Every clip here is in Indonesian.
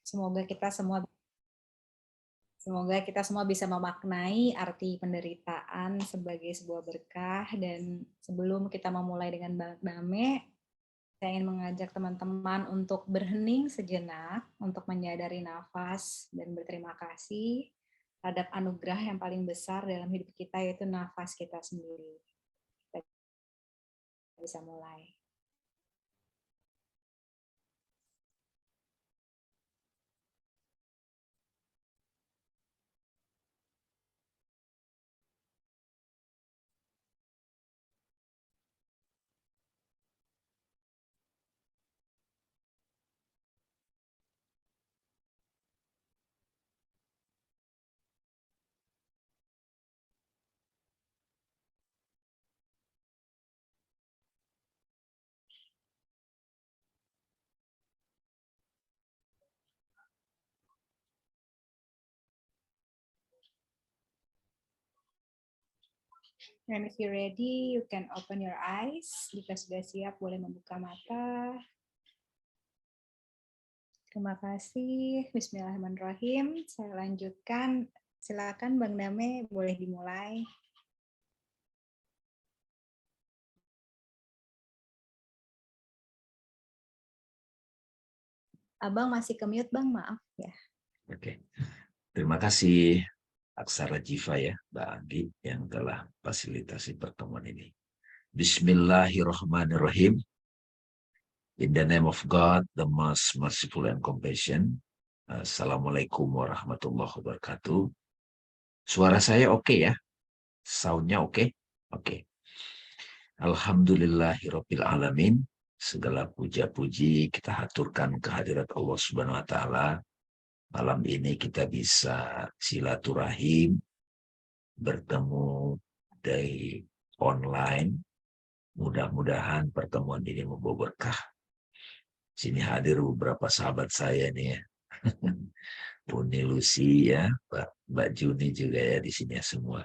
Semoga kita semua bisa memaknai arti penderitaan sebagai sebuah berkah. Dan sebelum kita memulai dengan Bame, saya ingin mengajak teman-teman untuk berhening sejenak, untuk menyadari nafas dan berterima kasih terhadap anugerah yang paling besar dalam hidup kita, yaitu nafas kita sendiri. Kita bisa mulai. And if you're ready, you can open your eyes. Jika sudah siap, boleh membuka mata. Terima kasih. Bismillahirrahmanirrahim. Saya lanjutkan. Silakan Bang Dame, boleh dimulai. Abang masih ke mute, Bang, maaf ya. Oke. Terima kasih Aksara Jiva ya, Mbak Anggi yang telah fasilitasi pertemuan ini. Bismillahirrahmanirrahim. In the name of God, the most merciful and compassion. Assalamualaikum warahmatullahi wabarakatuh. Suara saya oke ya? Soundnya oke? Oke. Alhamdulillahirabbil alamin. Segala puja-puji kita haturkan kehadirat Allah Subhanahu wa taala. Malam ini kita bisa silaturahim, bertemu dari online. Mudah-mudahan pertemuan ini membawa berkah. Sini hadir beberapa sahabat saya nih ya. Uni Lucy ya, Mbak Juni juga ya di sini ya semua.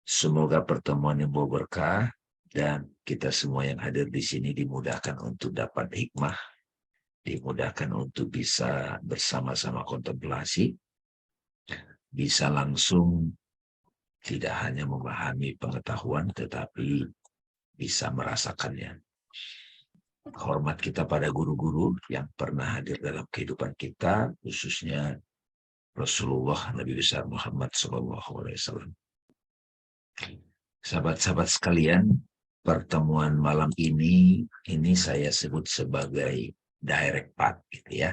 Semoga pertemuan yang membawa berkah dan kita semua yang hadir di sini dimudahkan untuk dapat hikmah, dimudahkan untuk bisa bersama-sama kontemplasi, bisa langsung tidak hanya memahami pengetahuan tetapi bisa merasakannya. Hormat kita pada guru-guru yang pernah hadir dalam kehidupan kita, khususnya Rasulullah Nabi besar Muhammad SAW. Sahabat-sahabat sekalian, pertemuan malam ini saya sebut sebagai direct path gitu ya.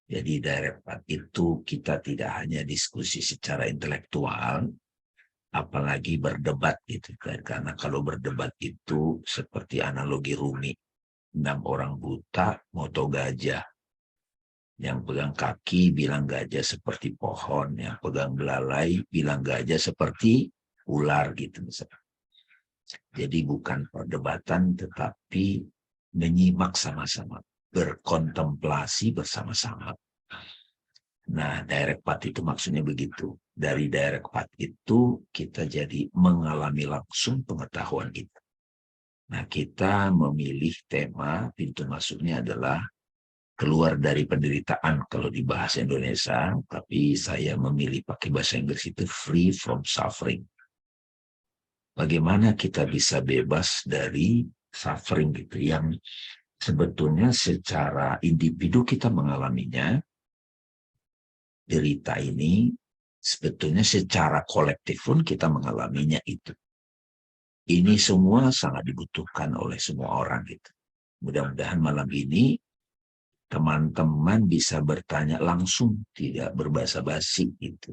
Jadi direct path itu kita tidak hanya diskusi secara intelektual, apalagi berdebat gitu kan. Karena kalau berdebat itu seperti analogi Rumi. 6 orang buta moto gajah. Yang pegang kaki bilang gajah seperti pohon, yang pegang belalai bilang gajah seperti ular gitu misalnya. Jadi bukan perdebatan tetapi menyimak sama-sama, berkontemplasi bersama-sama. Nah, direct path itu maksudnya begitu. Dari direct path itu kita jadi mengalami langsung pengetahuan kita. Nah, kita memilih tema, pintu masuknya adalah keluar dari penderitaan kalau di bahasa Indonesia, tapi saya memilih pakai bahasa Inggris itu free from suffering. Bagaimana kita bisa bebas dari suffering gitu, yang sebetulnya secara individu kita mengalaminya, derita ini, sebetulnya secara kolektif pun kita mengalaminya itu. Ini semua sangat dibutuhkan oleh semua orang gitu. Mudah-mudahan malam ini teman-teman bisa bertanya langsung, tidak berbasa-basi gitu.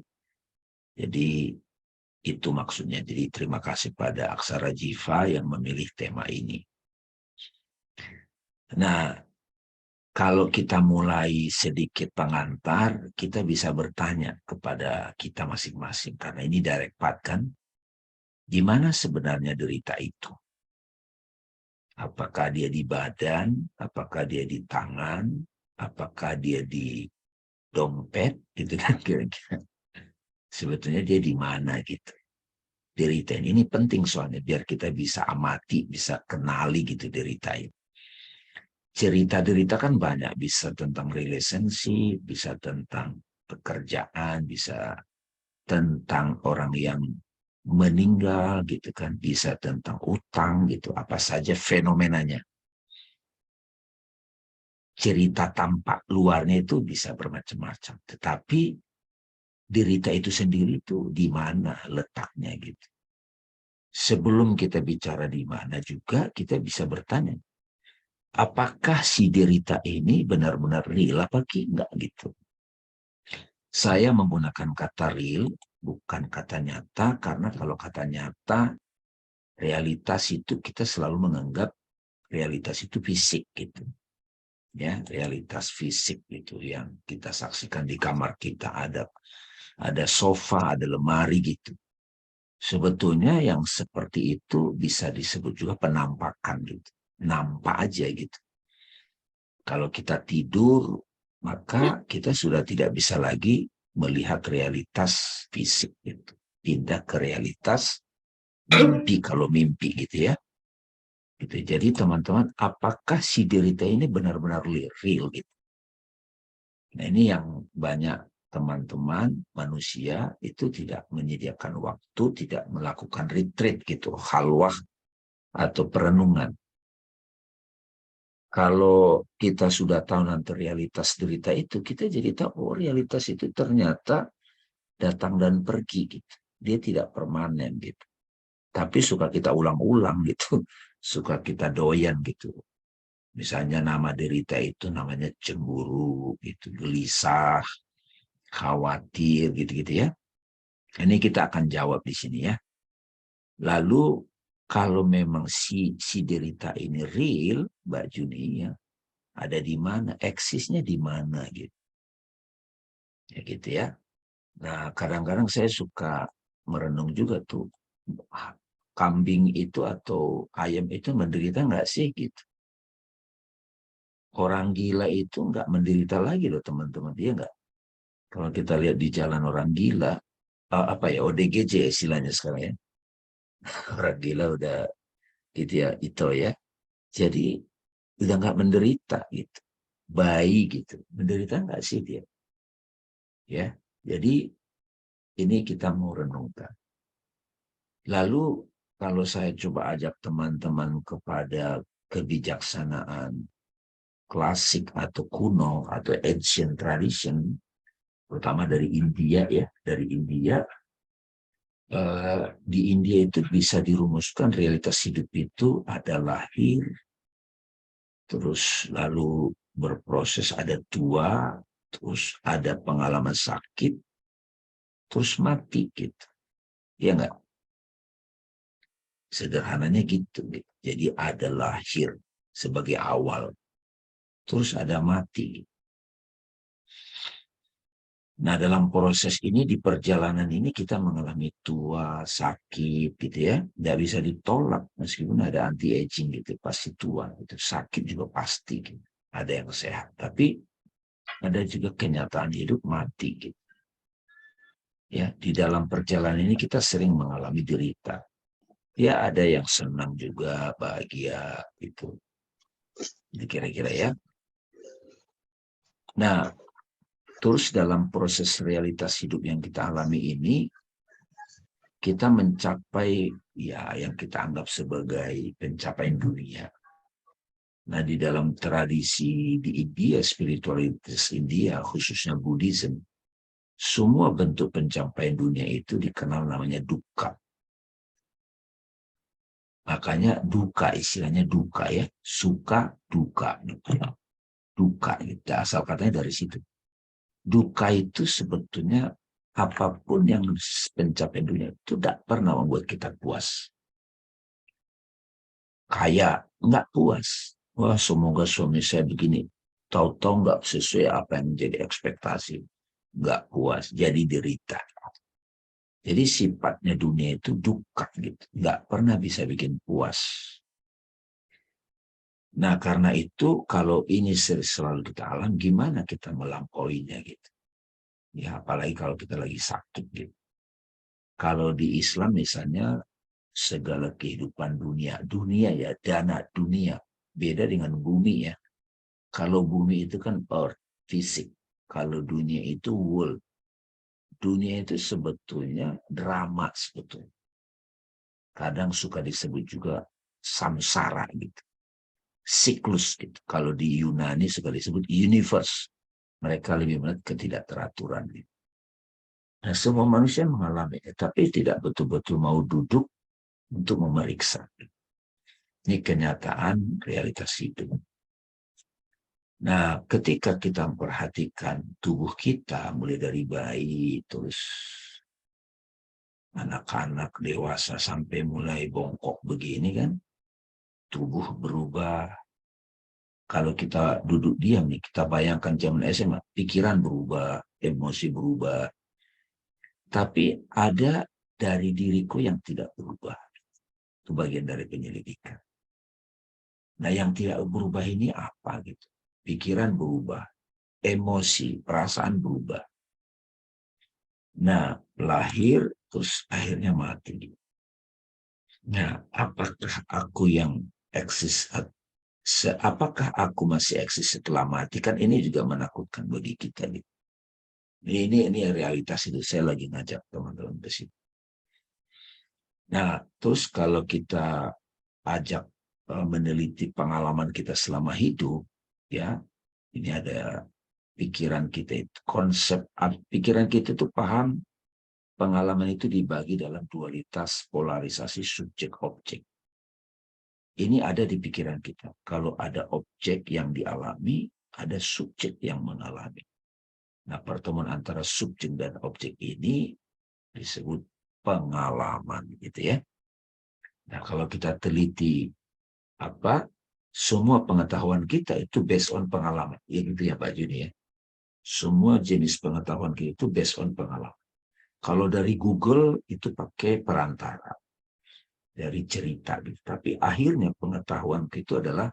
Jadi itu maksudnya. Jadi terima kasih pada Aksara Jiva yang memilih tema ini. Nah, kalau kita mulai sedikit pengantar, kita bisa bertanya kepada kita masing-masing. Karena ini direct path kan. Di mana sebenarnya derita itu? Apakah dia di badan? Apakah dia di tangan? Apakah dia di dompet? Gitu kan kira-kira. Sebetulnya dia di mana gitu. Derita ini penting soalnya biar kita bisa amati, bisa kenali gitu derita itu. cerita derita kan banyak, bisa tentang relationship, bisa tentang pekerjaan, bisa tentang orang yang meninggal gitu kan, bisa tentang utang gitu, apa saja fenomenanya. Cerita tampak luarnya itu bisa bermacam-macam, tetapi derita itu sendiri itu di mana letaknya gitu. Sebelum kita bicara di mana juga kita bisa bertanya, apakah si derita ini benar-benar real apa enggak gitu. Saya menggunakan kata real, bukan kata nyata, karena kalau kata nyata, realitas itu kita selalu menganggap realitas itu fisik gitu. Ya, realitas fisik itu yang kita saksikan di kamar kita, ada sofa, ada lemari gitu. Sebetulnya yang seperti itu bisa disebut juga penampakan gitu. Nampak aja gitu. Kalau kita tidur, maka kita sudah tidak bisa lagi melihat realitas fisik gitu. Pindah ke realitas mimpi kalau mimpi gitu ya. Gitu. Jadi teman-teman, apakah si derita ini benar-benar real gitu? Nah ini yang banyak teman-teman manusia itu tidak menyediakan waktu, tidak melakukan retreat gitu, halwah atau perenungan. Kalau kita sudah tahu nanti realitas derita itu, kita jadi tahu, oh realitas itu ternyata datang dan pergi gitu. Dia tidak permanen gitu. Tapi suka kita ulang-ulang gitu. Suka kita doyan gitu. Misalnya nama derita itu namanya cemburu, gitu, gelisah, khawatir, gitu-gitu ya. Ini kita akan jawab di sini ya. Lalu kalau memang si derita ini real, Mbak Juni ya, ada di mana, eksisnya di mana gitu. Ya gitu ya. Nah, kadang-kadang saya suka merenung juga tuh, kambing itu atau ayam itu menderita nggak sih gitu. Orang gila itu nggak menderita lagi loh teman-teman, dia nggak. Kalau kita lihat di jalan orang gila, apa ya, ODGJ istilahnya sekarang ya. Orang gila udah gitu ya, itu ya. Jadi udah nggak menderita gitu. Bayi gitu, menderita nggak sih dia? Ya, jadi ini kita mau renungkan. Lalu kalau saya coba ajak teman-teman kepada kebijaksanaan klasik atau kuno atau ancient tradition, terutama dari India ya, dari India, di India itu bisa dirumuskan realitas hidup itu ada lahir, terus lalu berproses, ada tua, terus ada pengalaman sakit, terus mati gitu. Ya enggak? Sederhananya gitu, gitu. Jadi ada lahir sebagai awal, terus ada mati. Nah, dalam proses ini, di perjalanan ini kita mengalami tua, sakit gitu ya. Nggak bisa ditolak meskipun ada anti-aging gitu. Pasti tua, itu sakit juga pasti gitu. Ada yang sehat. Tapi ada juga kenyataan hidup mati gitu. Ya, di dalam perjalanan ini kita sering mengalami derita. Ya, ada yang senang juga, bahagia gitu. Jadi kira-kira ya. Nah, terus dalam proses realitas hidup yang kita alami ini, kita mencapai ya yang kita anggap sebagai pencapaian dunia. Nah, di dalam tradisi di India, spiritualitas India, khususnya Buddhism, semua bentuk pencapaian dunia itu dikenal namanya dukkha. Makanya duka, istilahnya duka ya, suka, duka. Duka, itu asal katanya dari situ. Duka itu sebetulnya apapun yang pencapaian dunia itu tidak pernah membuat kita puas. Kayak nggak puas. Wah, semoga suami saya begini. Tahu-tahu nggak sesuai apa yang menjadi ekspektasi. Nggak puas, jadi derita. Jadi sifatnya dunia itu duka gitu. Nggak pernah bisa bikin puas. Nah, karena itu kalau ini selalu kita alami, gimana kita melampauinya gitu. Ya, apalagi kalau kita lagi sakit gitu. Kalau di Islam misalnya, segala kehidupan dunia, dunia ya, dana dunia, beda dengan bumi ya. Kalau bumi itu kan earth, fisik. Kalau dunia itu world. Dunia itu sebetulnya drama sebetulnya. Kadang suka disebut juga samsara gitu. Siklus gitu. Kalau di Yunani suka disebut universe. Mereka lebih melihat ketidakteraturan gitu. Nah, semua manusia mengalami, tapi tidak betul-betul mau duduk untuk memeriksa. Ini kenyataan realitas hidup. Nah, ketika kita memperhatikan tubuh kita, mulai dari bayi, terus anak-anak, dewasa, sampai mulai bongkok begini kan, tubuh berubah. Kalau kita duduk diam nih, kita bayangkan zaman SMA, pikiran berubah, emosi berubah. Tapi ada dari diriku yang tidak berubah. Itu bagian dari penyelidikan. Nah, yang tidak berubah ini apa gitu? Pikiran berubah, emosi, perasaan berubah. Nah, lahir terus akhirnya mati. Nah, apakah aku yang eksis? Apakah aku masih eksis setelah mati? Kan ini juga menakutkan bagi kita. Gitu. Ini realitas itu. Saya lagi ngajak teman-teman ke situ. Nah, terus kalau kita ajak meneliti pengalaman kita selama hidup, ya, ini ada pikiran kita itu, konsep pikiran kita itu paham pengalaman itu dibagi dalam dualitas polarisasi subjek-objek. Ini ada di pikiran kita. Kalau ada objek yang dialami, ada subjek yang mengalami. Nah, pertemuan antara subjek dan objek ini disebut pengalaman, gitu ya. Nah, kalau kita teliti semua pengetahuan kita itu based on pengalaman. Ya gitu ya Pak Juni ya. Semua jenis pengetahuan kita itu based on pengalaman. Kalau dari Google itu pakai perantara. Dari cerita. Gitu. Tapi akhirnya pengetahuan itu adalah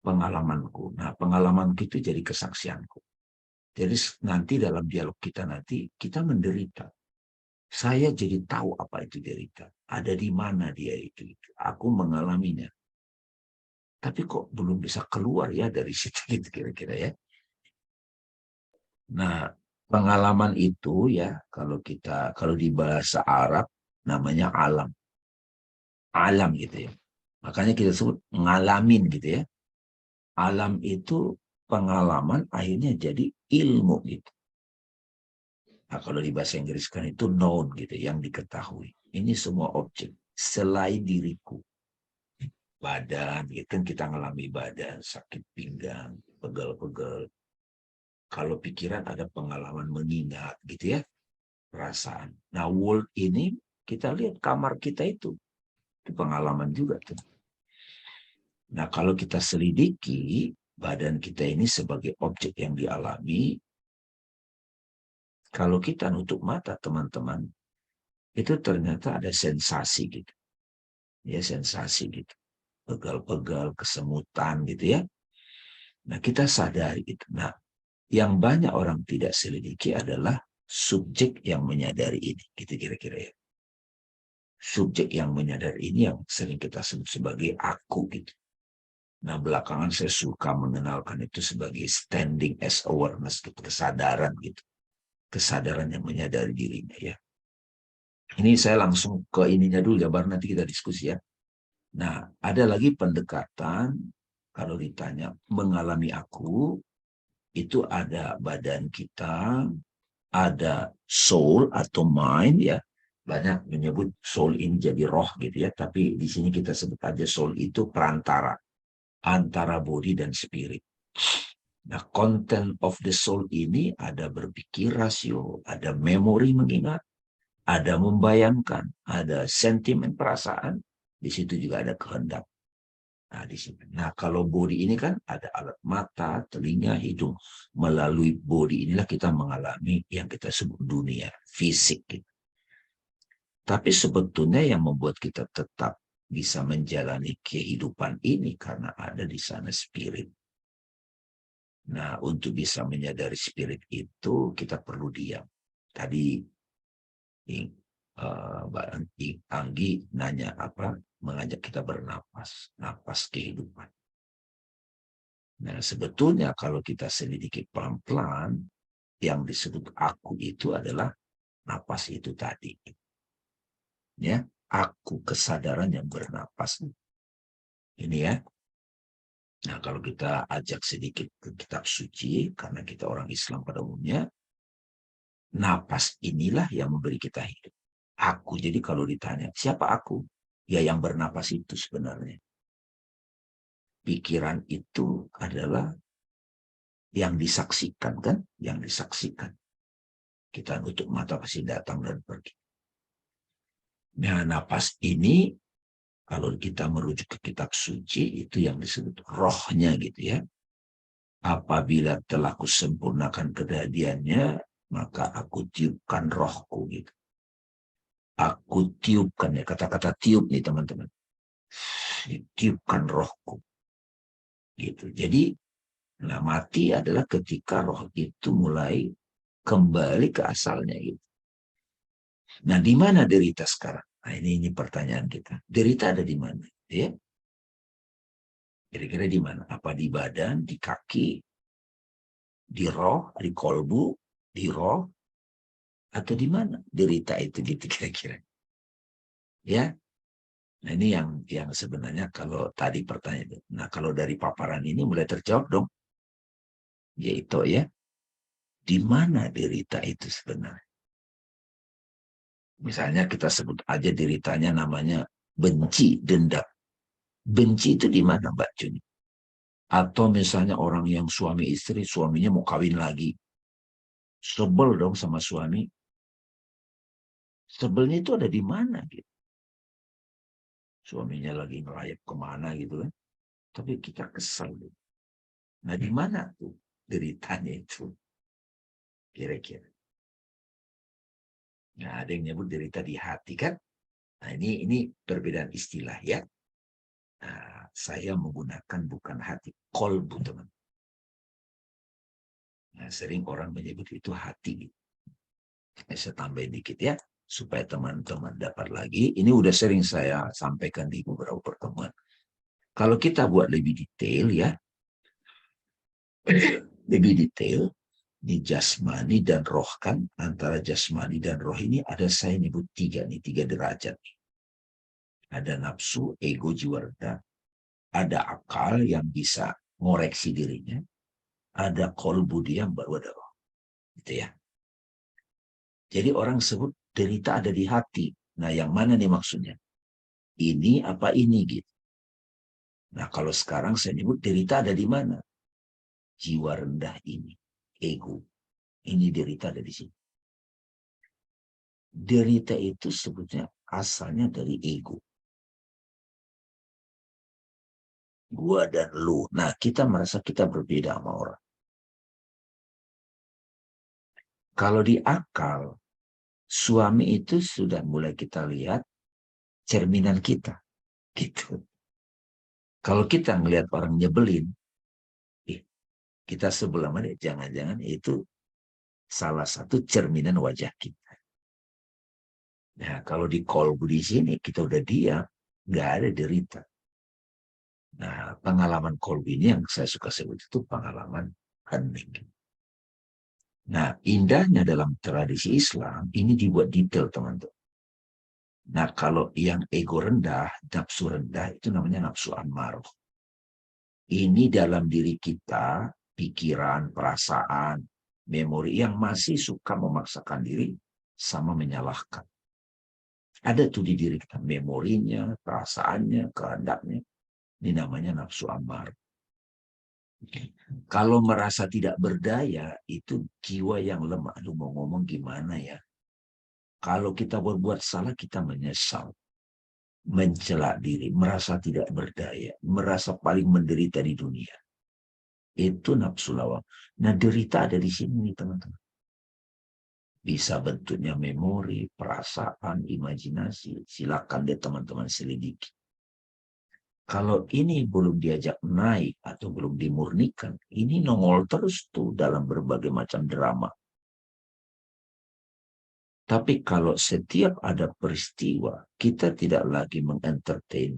pengalamanku. Nah, pengalamanku itu jadi kesaksianku. Jadi nanti dalam dialog kita nanti, kita menderita. Saya jadi tahu apa itu derita. Ada di mana dia itu. Aku mengalaminya. Tapi kok belum bisa keluar ya dari situ gitu kira-kira ya. Nah, pengalaman itu ya kalau di bahasa Arab namanya alam. Alam gitu ya. Makanya kita sebut ngalamin gitu ya. Alam itu pengalaman akhirnya jadi ilmu gitu. Nah, kalau di bahasa Inggris kan itu known gitu, yang diketahui. Ini semua objek selain diriku. Badan, gitu kan kita ngalami badan, sakit pinggang, pegel-pegel. Kalau pikiran ada pengalaman mengingat gitu ya, perasaan. Nah, world ini kita lihat kamar kita itu pengalaman juga tuh. Nah, kalau kita selidiki badan kita ini sebagai objek yang dialami, kalau kita nutup mata teman-teman, itu ternyata ada sensasi gitu. Ya, sensasi gitu. Pegal-pegal, kesemutan gitu ya. Nah, kita sadari itu. Nah, yang banyak orang tidak selidiki adalah subjek yang menyadari ini. Gitu kira-kira ya. Subjek yang menyadari ini yang sering kita sebut sebagai aku gitu. Nah, belakangan saya suka mengenalkan itu sebagai standing as awareness, gitu, kesadaran gitu. Kesadaran yang menyadari dirinya ya. Ini saya langsung ke ininya dulu ya, baru nanti kita diskusi ya. Nah, ada lagi pendekatan, kalau ditanya mengalami aku, itu ada badan kita, ada soul atau mind ya. Banyak menyebut soul ini jadi roh gitu ya, tapi di sini kita sebut aja soul itu perantara antara body dan spirit. Nah, content of the soul ini ada berpikir rasio, ada memori mengingat, ada membayangkan, ada sentimen perasaan, di situ juga ada kehendak. Nah, di sini. Nah, kalau body ini kan ada alat mata, telinga, hidung. Melalui body inilah kita mengalami yang kita sebut dunia, fisik. Gitu. Tapi sebetulnya yang membuat kita tetap bisa menjalani kehidupan ini karena ada di sana spirit. Nah, untuk bisa menyadari spirit itu kita perlu diam. Tadi Mbak Anggi nanya apa? Mengajak kita bernapas, napas kehidupan. Nah, sebetulnya kalau kita selidiki pelan-pelan, yang disebut aku itu adalah napas itu tadi. Ya, aku kesadaran yang bernapas. Ini ya. Nah, kalau kita ajak sedikit ke kitab suci, karena kita orang Islam pada umumnya, napas inilah yang memberi kita hidup. Aku, jadi kalau ditanya, siapa aku? Ya yang bernapas itu sebenarnya. Pikiran itu adalah yang disaksikan kan? Yang disaksikan. Kita nutup mata pasti datang dan pergi. Nah, napas ini kalau kita merujuk ke kitab suci itu yang disebut rohnya gitu ya. Apabila telah kusempurnakan kedadiannya, maka aku tiupkan rohku gitu. Aku tiupkan ya, kata-kata tiup nih teman-teman. Tiupkan rohku gitu. Jadi nah mati adalah ketika roh itu mulai kembali ke asalnya gitu. Nah, di mana derita sekarang? Nah, ini pertanyaan kita. Derita ada di mana? Ya, kira-kira di mana? Apa di badan, di kaki, di roh, di kolbu, di roh, atau di mana derita itu gitu kira-kira? Ya, nah ini yang sebenarnya kalau tadi pertanyaan. Nah, kalau dari paparan ini mulai terjawab dong, yaitu ya, di mana derita itu sebenarnya? Misalnya kita sebut aja deritanya namanya benci, dendam. Benci itu di mana, Mbak Juni? Atau misalnya orang yang suami istri, suaminya mau kawin lagi. Sebel dong sama suami. Sebelnya itu ada di mana gitu. Suaminya lagi ngelayap kemana gitu kan. Tapi kita kesel. Gitu. Nah di mana tuh deritanya itu? Kira-kira. Nah ada yang nyebut derita di hati kan. Nah ini perbedaan istilah ya. Nah, saya menggunakan bukan hati, kolbu teman. Nah, sering orang menyebut itu hati. Saya tambahin dikit ya, supaya teman-teman dapat lagi. Ini udah sering saya sampaikan di beberapa pertemuan. Kalau kita buat lebih detail ya, lebih detail, di jasmani dan roh kan, antara jasmani dan roh ini ada saya nyebut tiga nih, tiga derajat. Ada nafsu, ego, jiwa rendah. Ada akal yang bisa ngoreksi dirinya. Ada kolbu dia yang baru ada roh. Gitu ya. Jadi orang sebut derita ada di hati. Nah yang mana nih maksudnya? Ini apa ini gitu. Nah kalau sekarang saya nyebut derita ada di mana? Jiwa rendah ini, ego. Ini derita ada di sini. Derita itu sebetulnya asalnya dari ego. Gua dan lu. Nah kita merasa kita berbeda sama orang. Kalau di akal, suami itu sudah mulai kita lihat cerminan kita. Gitu. Kalau kita ngelihat orang nyebelin, kita sebelah mana, jangan-jangan itu salah satu cerminan wajah kita. Nah, kalau di kolbu di sini kita udah diam, nggak ada derita. Nah, pengalaman kolbu ini yang saya suka sebut itu pengalaman hening. Nah, indahnya dalam tradisi Islam ini dibuat detail, teman-teman. Nah, kalau yang ego rendah, nafsu rendah itu namanya nafsu amarah. Ini dalam diri kita, pikiran, perasaan, memori yang masih suka memaksakan diri sama menyalahkan. Ada tuh di diri kita memorinya, perasaannya, kehendaknya. Ini namanya nafsu amar. Kalau merasa tidak berdaya, itu jiwa yang lemah. Aduh mau ngomong gimana ya. Kalau kita berbuat salah, kita menyesal. Mencela diri, merasa tidak berdaya. Merasa paling menderita di dunia. Itu nafsu lawang. Nah derita ada di sini teman-teman. Bisa bentuknya memori, perasaan, imajinasi. Silakan deh teman-teman selidiki. Kalau ini belum diajak naik atau belum dimurnikan, ini nongol terus tuh dalam berbagai macam drama. Tapi kalau setiap ada peristiwa, kita tidak lagi mengentertain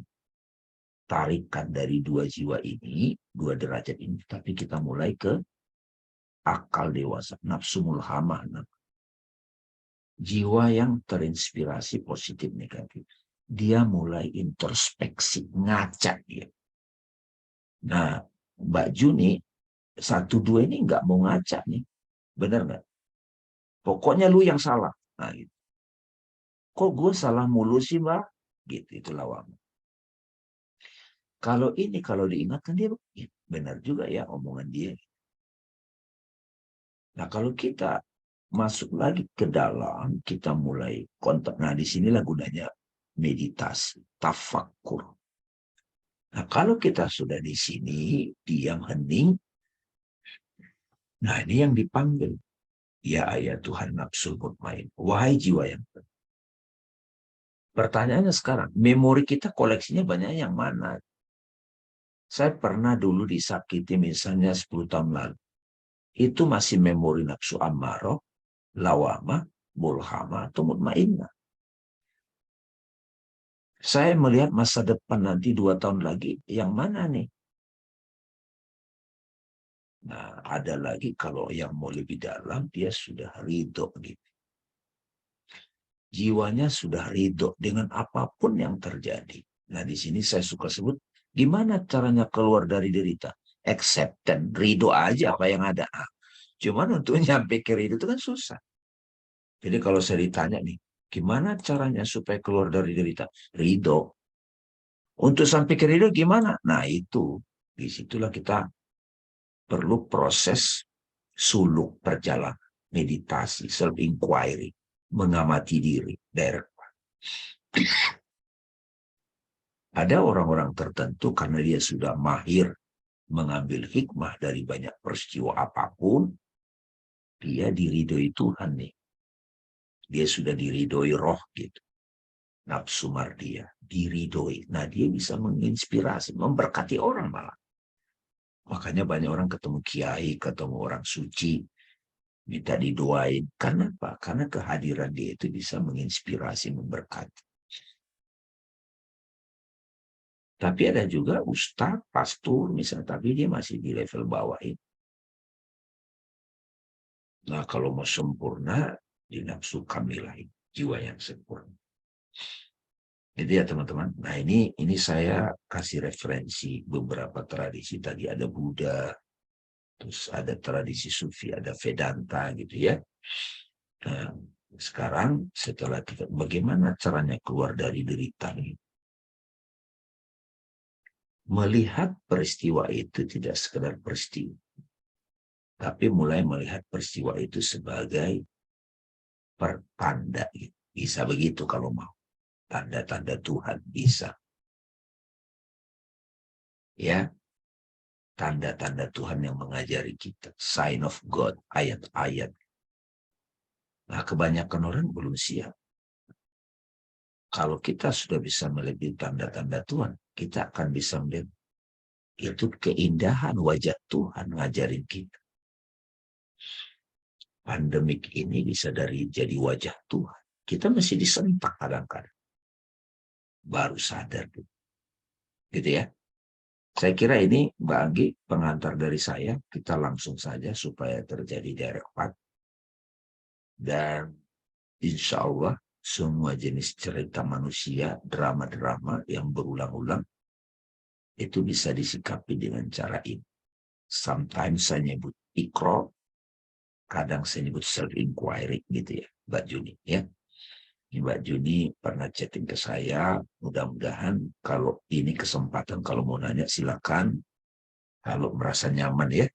tarikan dari dua jiwa ini, dua derajat ini, tapi kita mulai ke akal dewasa, nafsu mulhamah. Jiwa yang terinspirasi positif negatif. Dia mulai introspeksi, ngaca dia. Nah, Mbak Juni, 1, 2 ini nggak mau ngaca nih. Benar nggak? Pokoknya lu yang salah. Nah, gitu. Kok gue salah mulu sih, Mbak? Gitu, itu lawang. Kalau ini, kalau diingatkan dia, benar juga ya omongan dia. Nah, kalau kita masuk lagi ke dalam, kita mulai kontak. Nah, disinilah gunanya meditasi, tafakur. Nah, kalau kita sudah di sini, diam hening, nah ini yang dipanggil. Ya ayat Tuhan nafsul mutmain. Wahai jiwa yang tenang. Pertanyaannya sekarang, memori kita koleksinya banyak yang mana? Saya pernah dulu disakiti misalnya 10 tahun lalu. Itu masih memori nafsu ammaroh, lawamah, mulhamah, atau mutmainnah. Saya melihat masa depan nanti 2 tahun lagi, yang mana nih? Nah, ada lagi kalau yang mau lebih dalam, dia sudah ridho gitu. Jiwanya sudah ridho dengan apapun yang terjadi. Nah, di sini saya suka sebut, gimana caranya keluar dari derita? Acceptance, ridho aja apa yang ada. Cuman untuk nyampe ke ridho itu kan susah. Jadi kalau saya ditanya nih, gimana caranya supaya keluar dari derita? Ridho. Untuk sampai ke ridho gimana? Nah, itu. Disitulah kita perlu proses suluk perjalanan, meditasi, self-inquiry, mengamati diri, direct. Ada orang-orang tertentu karena dia sudah mahir mengambil hikmah dari banyak peristiwa apapun, dia diridhoi Tuhan nih. Dia sudah diridhoi roh gitu. Nafsu mardia, diridhoi. Nah, dia bisa menginspirasi, memberkati orang malah. Makanya banyak orang ketemu kiai, ketemu orang suci, minta didoain. Karena apa? Karena kehadiran dia itu bisa menginspirasi, memberkati. Tapi ada juga ustadz, pastor, misalnya, tapi dia masih di level bawah ini. Nah, kalau mau sempurna, di nafsu kamilah, jiwa yang sempurna. Jadi ya teman-teman, nah ini saya kasih referensi beberapa tradisi. Tadi ada Buddha, terus ada tradisi Sufi, ada Vedanta gitu ya. Nah, sekarang setelah kita, bagaimana caranya keluar dari derita ini? Melihat peristiwa itu tidak sekedar peristiwa, tapi mulai melihat peristiwa itu sebagai pertanda. Bisa begitu kalau mau. Tanda-tanda Tuhan bisa. Ya, tanda-tanda Tuhan yang mengajari kita. Sign of God, ayat-ayat. Nah, kebanyakan orang belum siap. Kalau kita sudah bisa melihat tanda-tanda Tuhan, kita akan bisa melihat itu keindahan wajah Tuhan ngajarin kita. Pandemik ini bisa jadi wajah Tuhan. Kita mesti disentak kadang-kadang. Baru sadar. Gitu ya. Saya kira ini Mbak Anggi pengantar dari saya. Kita langsung saja supaya terjadi direct path. Dan insya Allah semua jenis cerita manusia, drama-drama yang berulang-ulang, itu bisa disikapi dengan cara ini. Sometimes saya nyebut ikro, kadang saya nyebut self-inquiry gitu ya, Mbak Juni. Ya. Mbak Juni pernah chatting ke saya, mudah-mudahan kalau ini kesempatan, kalau mau nanya silakan, kalau merasa nyaman ya,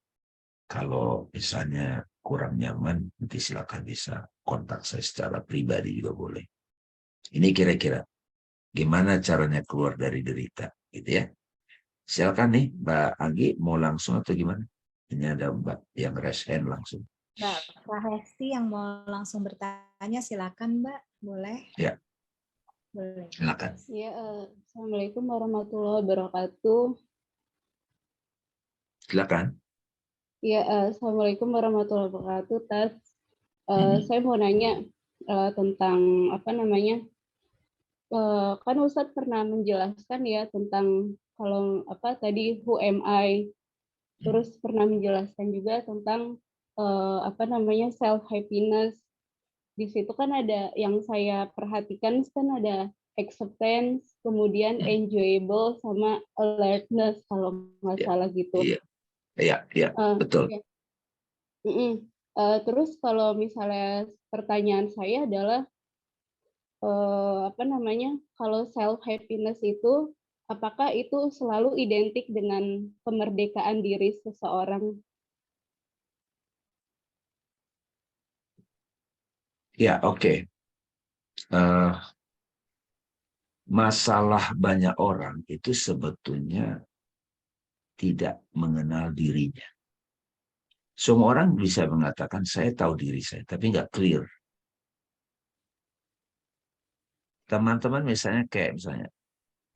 kalau misalnya kurang nyaman, nanti silakan bisa kontak saya secara pribadi juga boleh. Ini kira-kira gimana caranya keluar dari derita, gitu ya. Silakan nih, Mbak Anggi mau langsung atau gimana? Ini ada Mbak yang raise hand langsung. Mbak Rahesti yang mau langsung bertanya, silakan Mbak, boleh? Ya. Boleh. Silakan. Ya, Assalamualaikum warahmatullahi wabarakatuh. Silakan. Ya, Assalamualaikum warahmatullahi wabarakatuh. Tas, saya mau nanya tentang apa namanya? Kan Ustadz pernah menjelaskan ya tentang kalau apa tadi who am I, terus pernah menjelaskan juga tentang apa namanya self happiness. Di situ kan ada yang saya perhatikan kan ada acceptance, kemudian enjoyable sama alertness kalau nggak Ya, salah gitu. iya, iya, iya, betul. Ya. Terus kalau misalnya pertanyaan saya adalah apa namanya, kalau self happiness itu apakah itu selalu identik dengan kemerdekaan diri seseorang? Ya, oke. Masalah banyak orang itu sebetulnya tidak mengenal dirinya. Semua orang bisa mengatakan saya tahu diri saya, tapi nggak clear. Teman-teman misalnya kayak misalnya,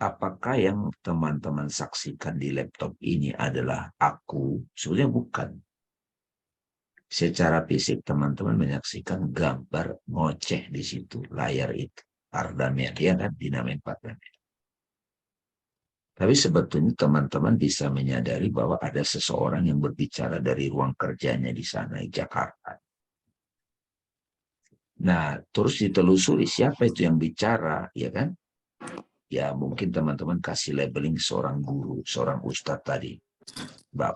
apakah yang teman-teman saksikan di laptop ini adalah aku? Sebenarnya bukan. Secara fisik teman-teman menyaksikan gambar ngoceh di situ, layar itu. Pardamia, ya kan? Dinamain pardamia. Tapi sebetulnya teman-teman bisa menyadari bahwa ada seseorang yang berbicara dari ruang kerjanya di sana, di Jakarta. Nah, terus ditelusuri siapa itu yang bicara, ya kan? Ya mungkin teman-teman kasih labeling seorang guru, seorang ustadz tadi. Mbak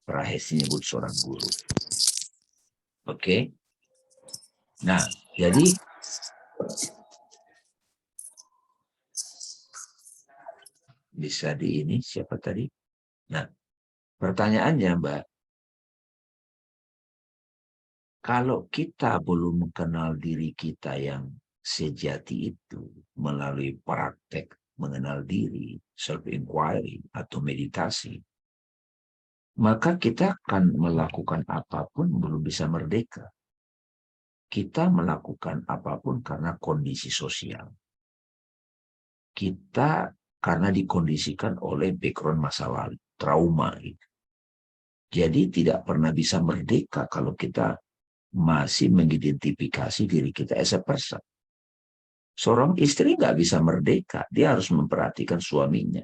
Prahesi nyebut seorang guru. Oke? Nah, jadi bisa di ini siapa tadi? Nah, pertanyaannya Mbak, kalau kita belum mengenal diri kita yang sejati itu melalui praktek mengenal diri, self-inquiry atau meditasi, maka kita akan melakukan apapun belum bisa merdeka. Kita melakukan apapun karena kondisi sosial. Kita karena dikondisikan oleh background masa lalu, trauma. Gitu. Jadi tidak pernah bisa merdeka kalau kita masih mengidentifikasi diri kita as a person. Seorang istri nggak bisa merdeka, dia harus memperhatikan suaminya.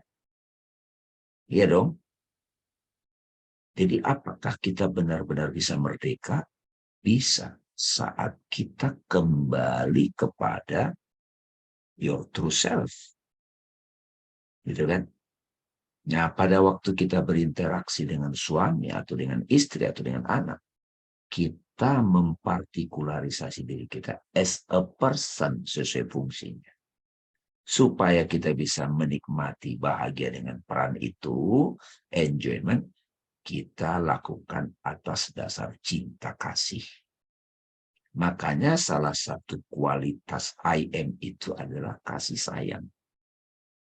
Iya dong? Jadi apakah kita benar-benar bisa merdeka? Bisa saat kita kembali kepada your true self. Gitu kan? Nah, pada waktu kita berinteraksi dengan suami atau dengan istri atau dengan anak, kita mempartikularisasi diri kita as a person sesuai fungsinya. Supaya kita bisa menikmati bahagia dengan peran itu, enjoyment, kita lakukan atas dasar cinta kasih. Makanya salah satu kualitas I am itu adalah kasih sayang.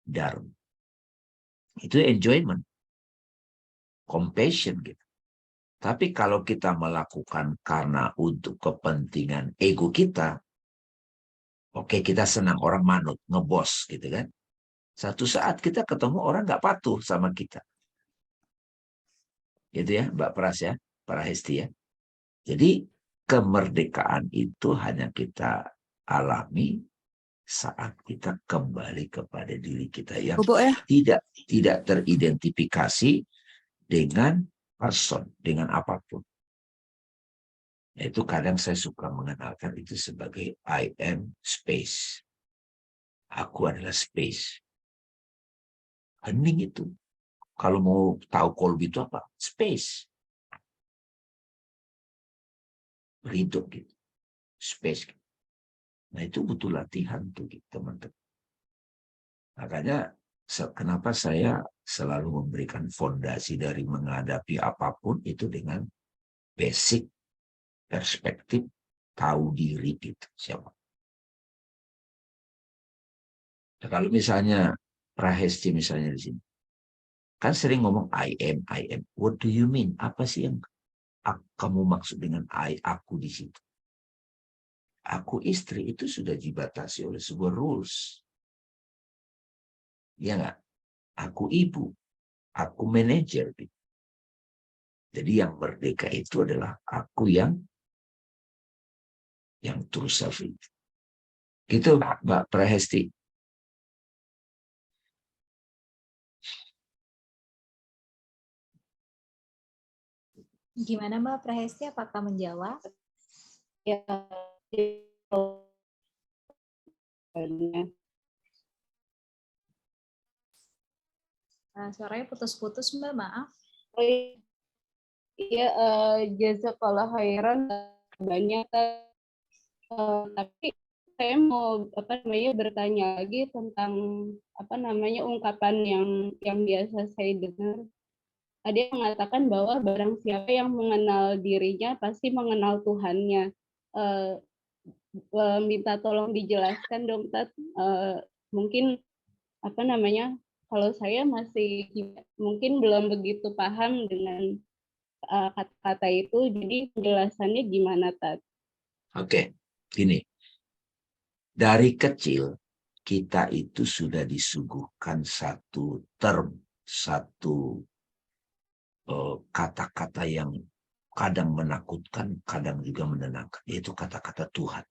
Dharma. Itu enjoyment. Compassion gitu. Tapi kalau kita melakukan karena untuk kepentingan ego kita, oke kita senang orang manut, ngebos gitu kan. Satu saat kita ketemu orang nggak patuh sama kita. Gitu ya Mbak Pras ya, para Hesti ya. Jadi kemerdekaan itu hanya kita alami saat kita kembali kepada diri kita yang tidak teridentifikasi dengan person, dengan apapun. Itu kadang saya suka mengenalkan itu sebagai I am space. Aku adalah space. Hening itu. Kalau mau tahu Kolbe itu apa? Space. Ridho gitu. Space. Nah itu butuh latihan tuh gitu, teman-teman. Makanya kenapa saya selalu memberikan fondasi dari menghadapi apapun itu dengan basic perspektif tahu diri gitu siapa. Nah, kalau misalnya Prahesti misalnya di sini, kan sering ngomong I am. What do you mean? Apa sih yang kamu maksud dengan aku di situ? Aku istri itu sudah dibatasi oleh sebuah rules. Ya nggak? Aku ibu, aku manajer. Jadi yang merdeka itu adalah aku yang true self itu. Gitu Mbak Prahesti. Gimana Mbak Prahesti, apakah menjawab? Ya, jawabannya. Suaranya putus-putus Mbak, maaf. Oh iya, jazakallah khairan banyak. Tapi saya mau bertanya lagi tentang ungkapan yang biasa saya dengar. Ada yang mengatakan bahwa barang siapa yang mengenal dirinya pasti mengenal Tuhannya. Eh, Minta tolong dijelaskan dong, Tat. Mungkin kalau saya masih mungkin belum begitu paham dengan kata-kata itu, jadi penjelasannya gimana, Tat? Oke, gini. Dari kecil kita itu sudah disuguhkan satu term, satu kata-kata yang kadang menakutkan, kadang juga menenangkan, yaitu kata-kata Tuhan.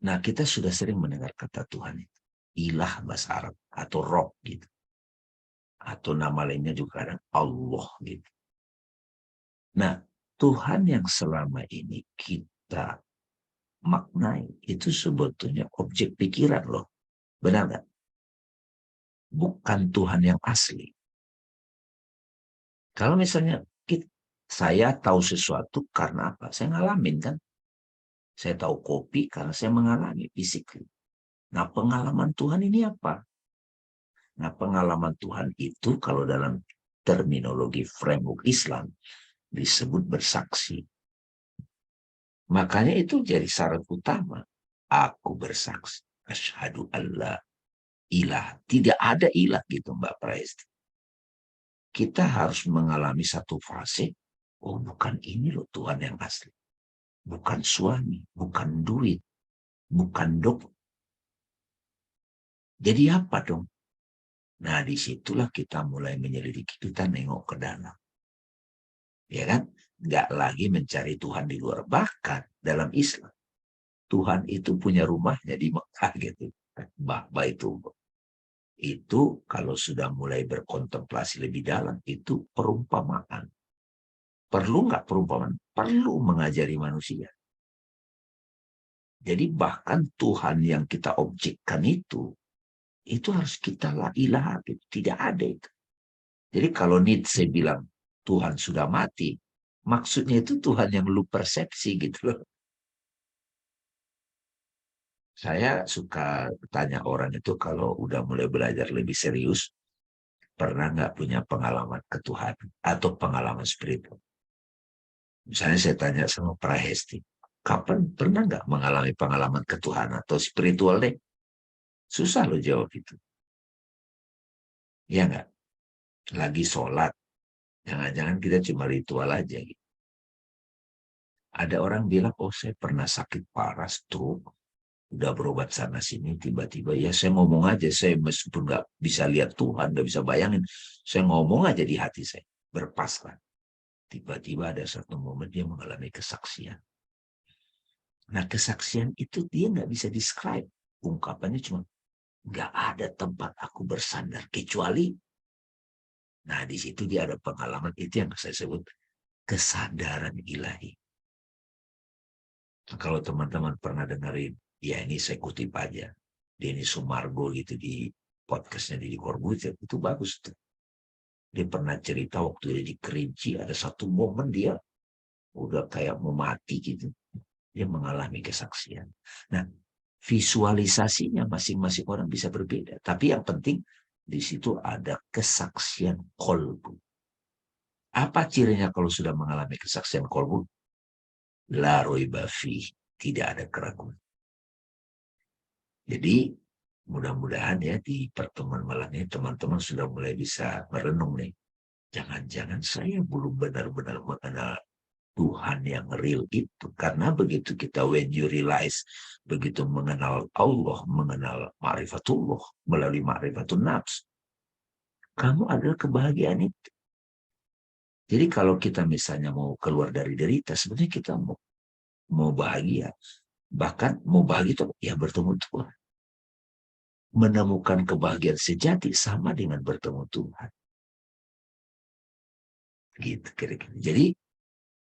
Nah, kita sudah sering mendengar kata Tuhan itu. Ilah bahasa Arab atau Rob gitu. Atau nama lainnya juga kadang Allah gitu. Nah, Tuhan yang selama ini kita maknai itu sebetulnya objek pikiran loh. Benar nggak? Bukan Tuhan yang asli. Kalau misalnya saya tahu sesuatu karena apa? Saya ngalamin kan. Saya tahu kopi karena saya mengalami fisik. Nah, pengalaman Tuhan ini apa? Nah, pengalaman Tuhan itu kalau dalam terminologi framework Islam disebut bersaksi. Makanya itu jadi syarat utama. Aku bersaksi. Asyhadu alla ilah. Tidak ada ilah gitu Mbak Praesti. Kita harus mengalami satu fase. Oh, bukan ini loh Tuhan yang asli. Bukan suami, bukan duit, bukan dok. Jadi apa dong? Nah, disitulah kita mulai menyelidiki, kita nengok ke dalam. Ya kan? Nggak lagi mencari Tuhan di luar. Bahkan dalam Islam, Tuhan itu punya rumahnya di Mekah gitu. Bahwa itu kalau sudah mulai berkontemplasi lebih dalam, itu perumpamaan. Perlu nggak perumpamaan? Perlu mengajari manusia. Jadi bahkan Tuhan yang kita objekkan itu harus kita la ilaha, tidak ada itu. Jadi kalau Nietzsche bilang Tuhan sudah mati, maksudnya itu Tuhan yang lu persepsi gitu loh. Saya suka tanya orang itu kalau udah mulai belajar lebih serius, pernah nggak punya pengalaman ketuhanan atau pengalaman spiritual? Misalnya saya tanya sama Prahesti, kapan pernah nggak mengalami pengalaman ketuhanan atau spiritual deh? Susah lo jawab itu. Ya nggak? Lagi sholat, jangan-jangan kita cuma ritual aja gitu. Ada orang bilang, oh saya pernah sakit parah, stroke, udah berobat sana sini, tiba-tiba ya saya ngomong aja, saya meskipun nggak bisa lihat Tuhan, nggak bisa bayangin, saya ngomong aja di hati saya, berpasrah. Tiba-tiba ada satu momen dia mengalami kesaksian. Nah kesaksian itu dia nggak bisa describe, ungkapannya cuma nggak ada tempat aku bersandar kecuali. Nah di situ dia ada pengalaman, itu yang saya sebut kesadaran ilahi. Kalau teman-teman pernah dengerin, ya ini saya kutip aja, Denny Sumargo gitu di podcastnya Deddy Corbuzier, itu bagus tuh. Dia pernah cerita waktu dia di Kerinci, ada satu momen dia udah kayak mau mati gitu. Dia mengalami kesaksian. Nah, visualisasinya masing-masing orang bisa berbeda. Tapi yang penting di situ ada kesaksian kolbu. Apa cirinya kalau sudah mengalami kesaksian kolbu? La roiba fi, tidak ada keraguan. Jadi mudah-mudahan ya di pertemuan malam ini teman-teman sudah mulai bisa merenung nih. Jangan-jangan saya belum benar-benar mengenal Tuhan yang real itu. Karena begitu kita when you realize, begitu mengenal Allah, mengenal ma'rifatullah melalui ma'rifatun nafs, kamu adalah kebahagiaan itu. Jadi kalau kita misalnya mau keluar dari derita, sebenarnya kita mau bahagia. Bahkan mau bahagia itu ya bertemu Tuhan. Menemukan kebahagiaan sejati sama dengan bertemu Tuhan. Gitu kira-kira. Jadi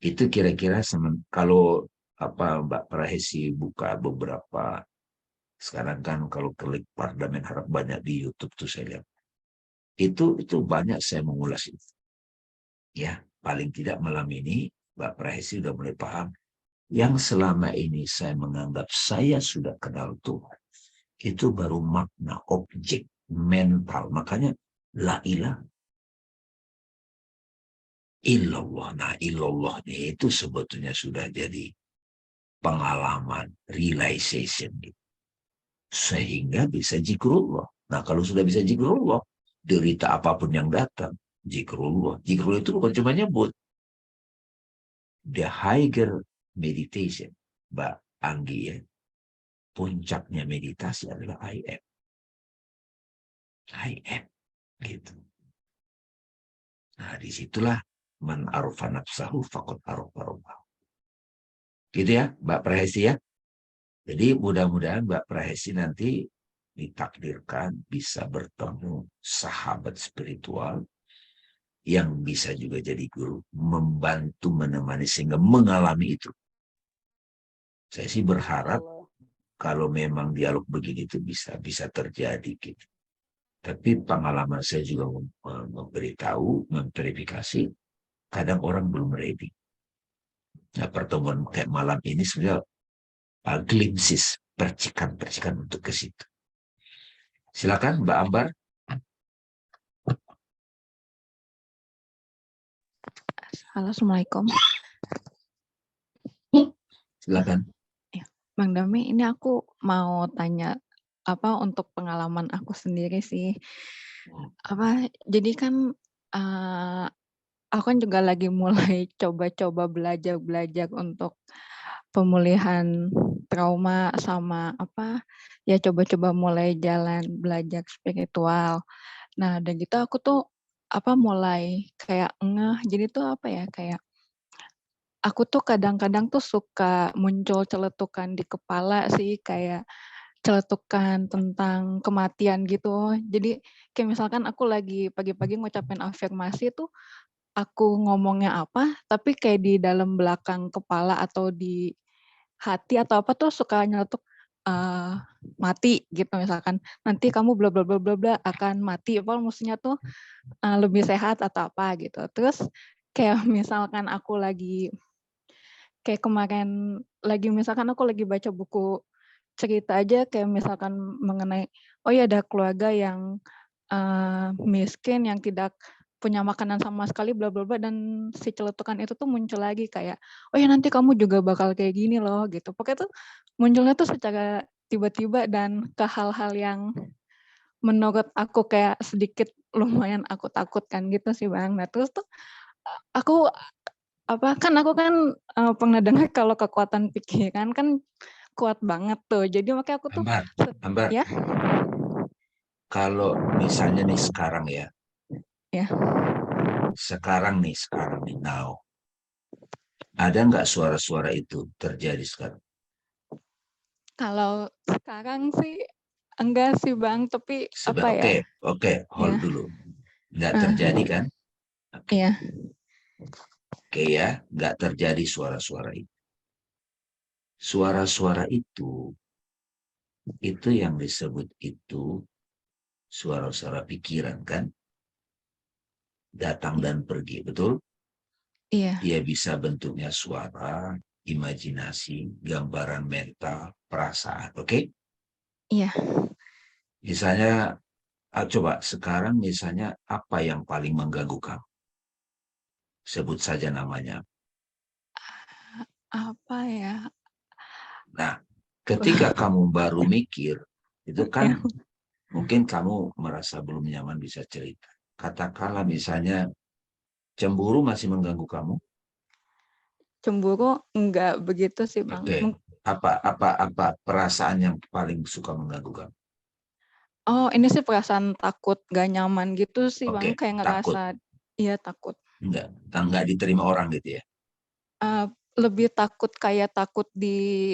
itu kira-kira kalau Mbak Prahesi buka beberapa sekarang kan kalau klik Parlemen Harap banyak di YouTube tuh saya lihat. Itu banyak saya mengulas itu. Ya, paling tidak malam ini Mbak Prahesi udah mulai paham yang selama ini saya menganggap saya sudah kenal Tuhan. Itu baru makna objek mental. Makanya la ilaha illallah. Nah, illallah itu sebetulnya sudah jadi pengalaman, realization. Sehingga bisa zikrullah. Nah, kalau sudah bisa zikrullah, derita apapun yang datang, zikrullah. Zikrullah itu bukan cuma nyebut. The higher meditation, Mbak Anggi ya. Puncaknya meditasi adalah I am. I am. Gitu. Nah, disitulah man arufa nafsahu faqad arufa rabbahu. Gitu ya, Mbak Prahesi ya. Jadi mudah-mudahan Mbak Prahesi nanti ditakdirkan bisa bertemu sahabat spiritual yang bisa juga jadi guru, membantu menemani sehingga mengalami itu. Saya sih berharap kalau memang dialog begini itu bisa terjadi gitu. Tapi pengalaman saya juga memberitahu, memverifikasi, kadang orang belum ready. Nah, pertemuan kayak malam ini sebenarnya glimpses, percikan-percikan untuk ke situ. Silakan Mbak Ambar. Halo, Assalamualaikum. Silakan. Bang Dami, ini aku mau tanya untuk pengalaman aku sendiri sih. Jadi kan aku kan juga lagi mulai coba-coba belajar untuk pemulihan trauma sama ya coba-coba mulai jalan belajar spiritual. Nah, dan gitu aku tuh mulai kayak jadi tuh kayak aku tuh kadang-kadang tuh suka muncul celetukan di kepala sih, kayak celetukan tentang kematian gitu. Jadi kayak misalkan aku lagi pagi-pagi ngucapin afirmasi tuh, aku ngomongnya apa, tapi kayak di dalam belakang kepala atau di hati atau apa tuh suka nyeletuk, mati gitu misalkan, nanti kamu bla bla bla bla bla akan mati, maksudnya tuh, lebih sehat atau apa gitu. Terus kayak misalkan aku lagi kayak kemarin misalkan aku lagi baca buku cerita aja kayak misalkan mengenai, oh ya ada keluarga yang miskin yang tidak punya makanan sama sekali bla bla bla dan si celetukan itu tuh muncul lagi kayak, oh ya nanti kamu juga bakal kayak gini loh gitu. Pokoknya tuh munculnya tuh secara tiba-tiba dan ke hal-hal yang menurut aku kayak sedikit lumayan aku takutkan gitu sih Bang. Nah terus tuh aku aku kan pernah dengar kalau kekuatan pikiran kan kuat banget tuh. Jadi makanya aku tuh Ambar, ya. Kalau misalnya nih sekarang ya. Ya. Sekarang nih now. Ada nggak suara-suara itu terjadi sekarang? Kalau sekarang sih enggak sih Bang, tapi Oke, hold dulu. Nggak terjadi kan? Iya. Oke ya, nggak terjadi suara-suara itu. Suara-suara itu yang disebut itu suara-suara pikiran kan? Datang dan pergi, betul? Iya. Dia bisa bentuknya suara, imajinasi, gambaran mental, perasaan, oke? Iya. Misalnya, coba sekarang misalnya apa yang paling mengganggu kamu? Sebut saja namanya. Apa ya? Nah, ketika kamu baru mikir, itu kan mungkin kamu merasa belum nyaman bisa cerita. Katakanlah misalnya cemburu masih mengganggu kamu? Cemburu enggak begitu sih Bang. Oke. Apa perasaan yang paling suka mengganggu kamu? Oh, ini sih perasaan takut, gak nyaman gitu sih Bang, kayak takut. ngerasa iya takut. Enggak diterima orang gitu ya? Lebih takut kayak takut dijahatin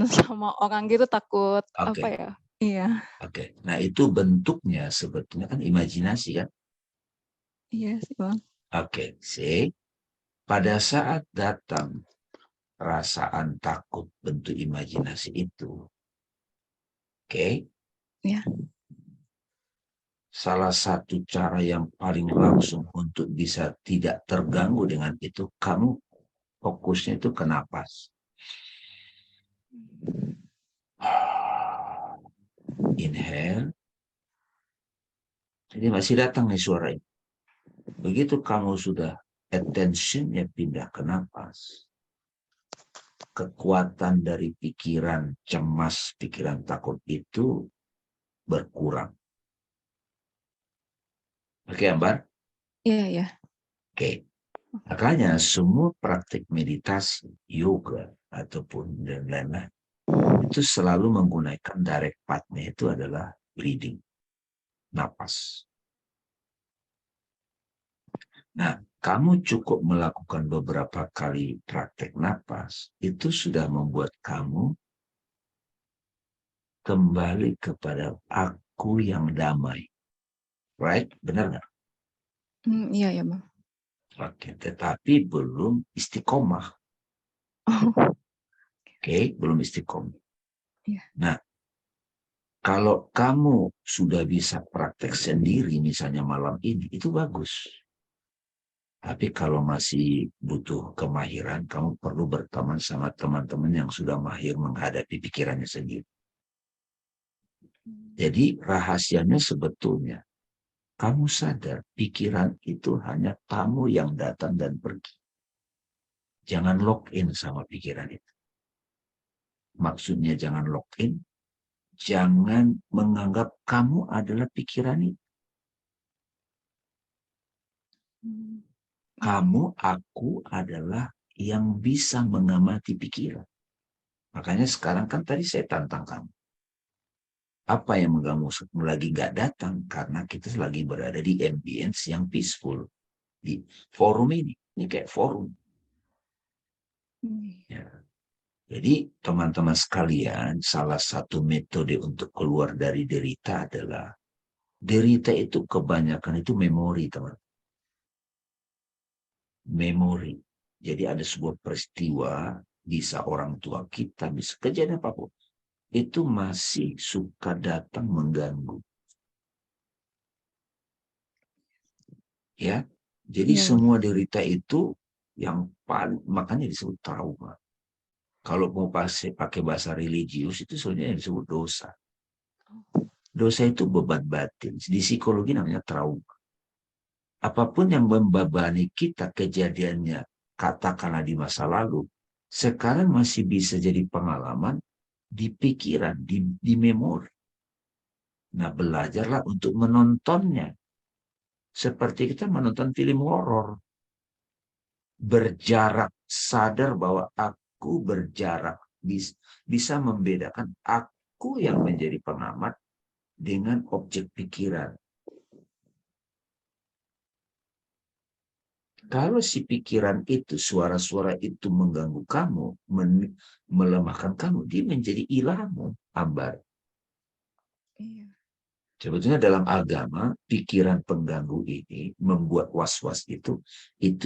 sama orang gitu, takut apa ya? Iya. Oke. Nah, itu bentuknya sebetulnya kan imajinasi kan? Iya sih Bang. Oke, see? Pada saat datang perasaan takut bentuk imajinasi itu, oke? Ya. Salah satu cara yang paling langsung untuk bisa tidak terganggu dengan itu, kamu fokusnya itu ke napas. Inhale. Jadi masih datang nih suara ini. Begitu kamu sudah attention-nya pindah ke napas, kekuatan dari pikiran cemas, pikiran takut itu berkurang. Oke, Ambar? Iya, ya. Oke. Makanya semua praktik meditasi, yoga, ataupun dan lain-lain, itu selalu menggunakan direct path-nya itu adalah breathing, napas. Nah, kamu cukup melakukan beberapa kali praktek napas, itu sudah membuat kamu kembali kepada aku yang damai. Right? Benar nggak? Iya, ya, Bang. Oke, tetapi belum istiqomah. Oh, Oke, belum istiqomah. iya. Nah, kalau kamu sudah bisa praktek sendiri, misalnya malam ini, itu bagus. Tapi kalau masih butuh kemahiran, kamu perlu berteman sama teman-teman yang sudah mahir menghadapi pikirannya sendiri. Jadi rahasianya sebetulnya, kamu sadar pikiran itu hanya tamu yang datang dan pergi. Jangan lock in sama pikiran itu. Maksudnya jangan lock in, jangan menganggap kamu adalah pikiran itu. Kamu, aku adalah yang bisa mengamati pikiran. Makanya sekarang kan tadi saya tantang kamu. Apa yang mengganggu lagi nggak datang? Karena kita lagi berada di ambience yang peaceful. Di forum ini. Ini kayak forum. Ya. Jadi teman-teman sekalian, salah satu metode untuk keluar dari derita adalah derita itu kebanyakan itu memori, teman. Memori. Jadi ada sebuah peristiwa, bisa orang tua kita, bisa kejadian apapun. Itu masih suka datang mengganggu. Ya, jadi Iya, semua derita itu yang paling, makanya disebut trauma. Kalau mau pakai bahasa religius itu sebenarnya disebut dosa. Dosa itu beban batin. Di psikologi namanya trauma. Apapun yang membebani kita kejadiannya, katakanlah di masa lalu, sekarang masih bisa jadi pengalaman di pikiran, di memori. Nah, belajarlah untuk menontonnya. Seperti kita menonton film horor. Berjarak, sadar bahwa aku berjarak. Bisa membedakan aku yang menjadi pengamat dengan objek pikiran. Kalau si pikiran itu, suara-suara itu mengganggu kamu, melemahkan kamu, dia menjadi ilahmu, Ambar. Iya. Sebetulnya dalam agama, pikiran pengganggu ini membuat was-was itu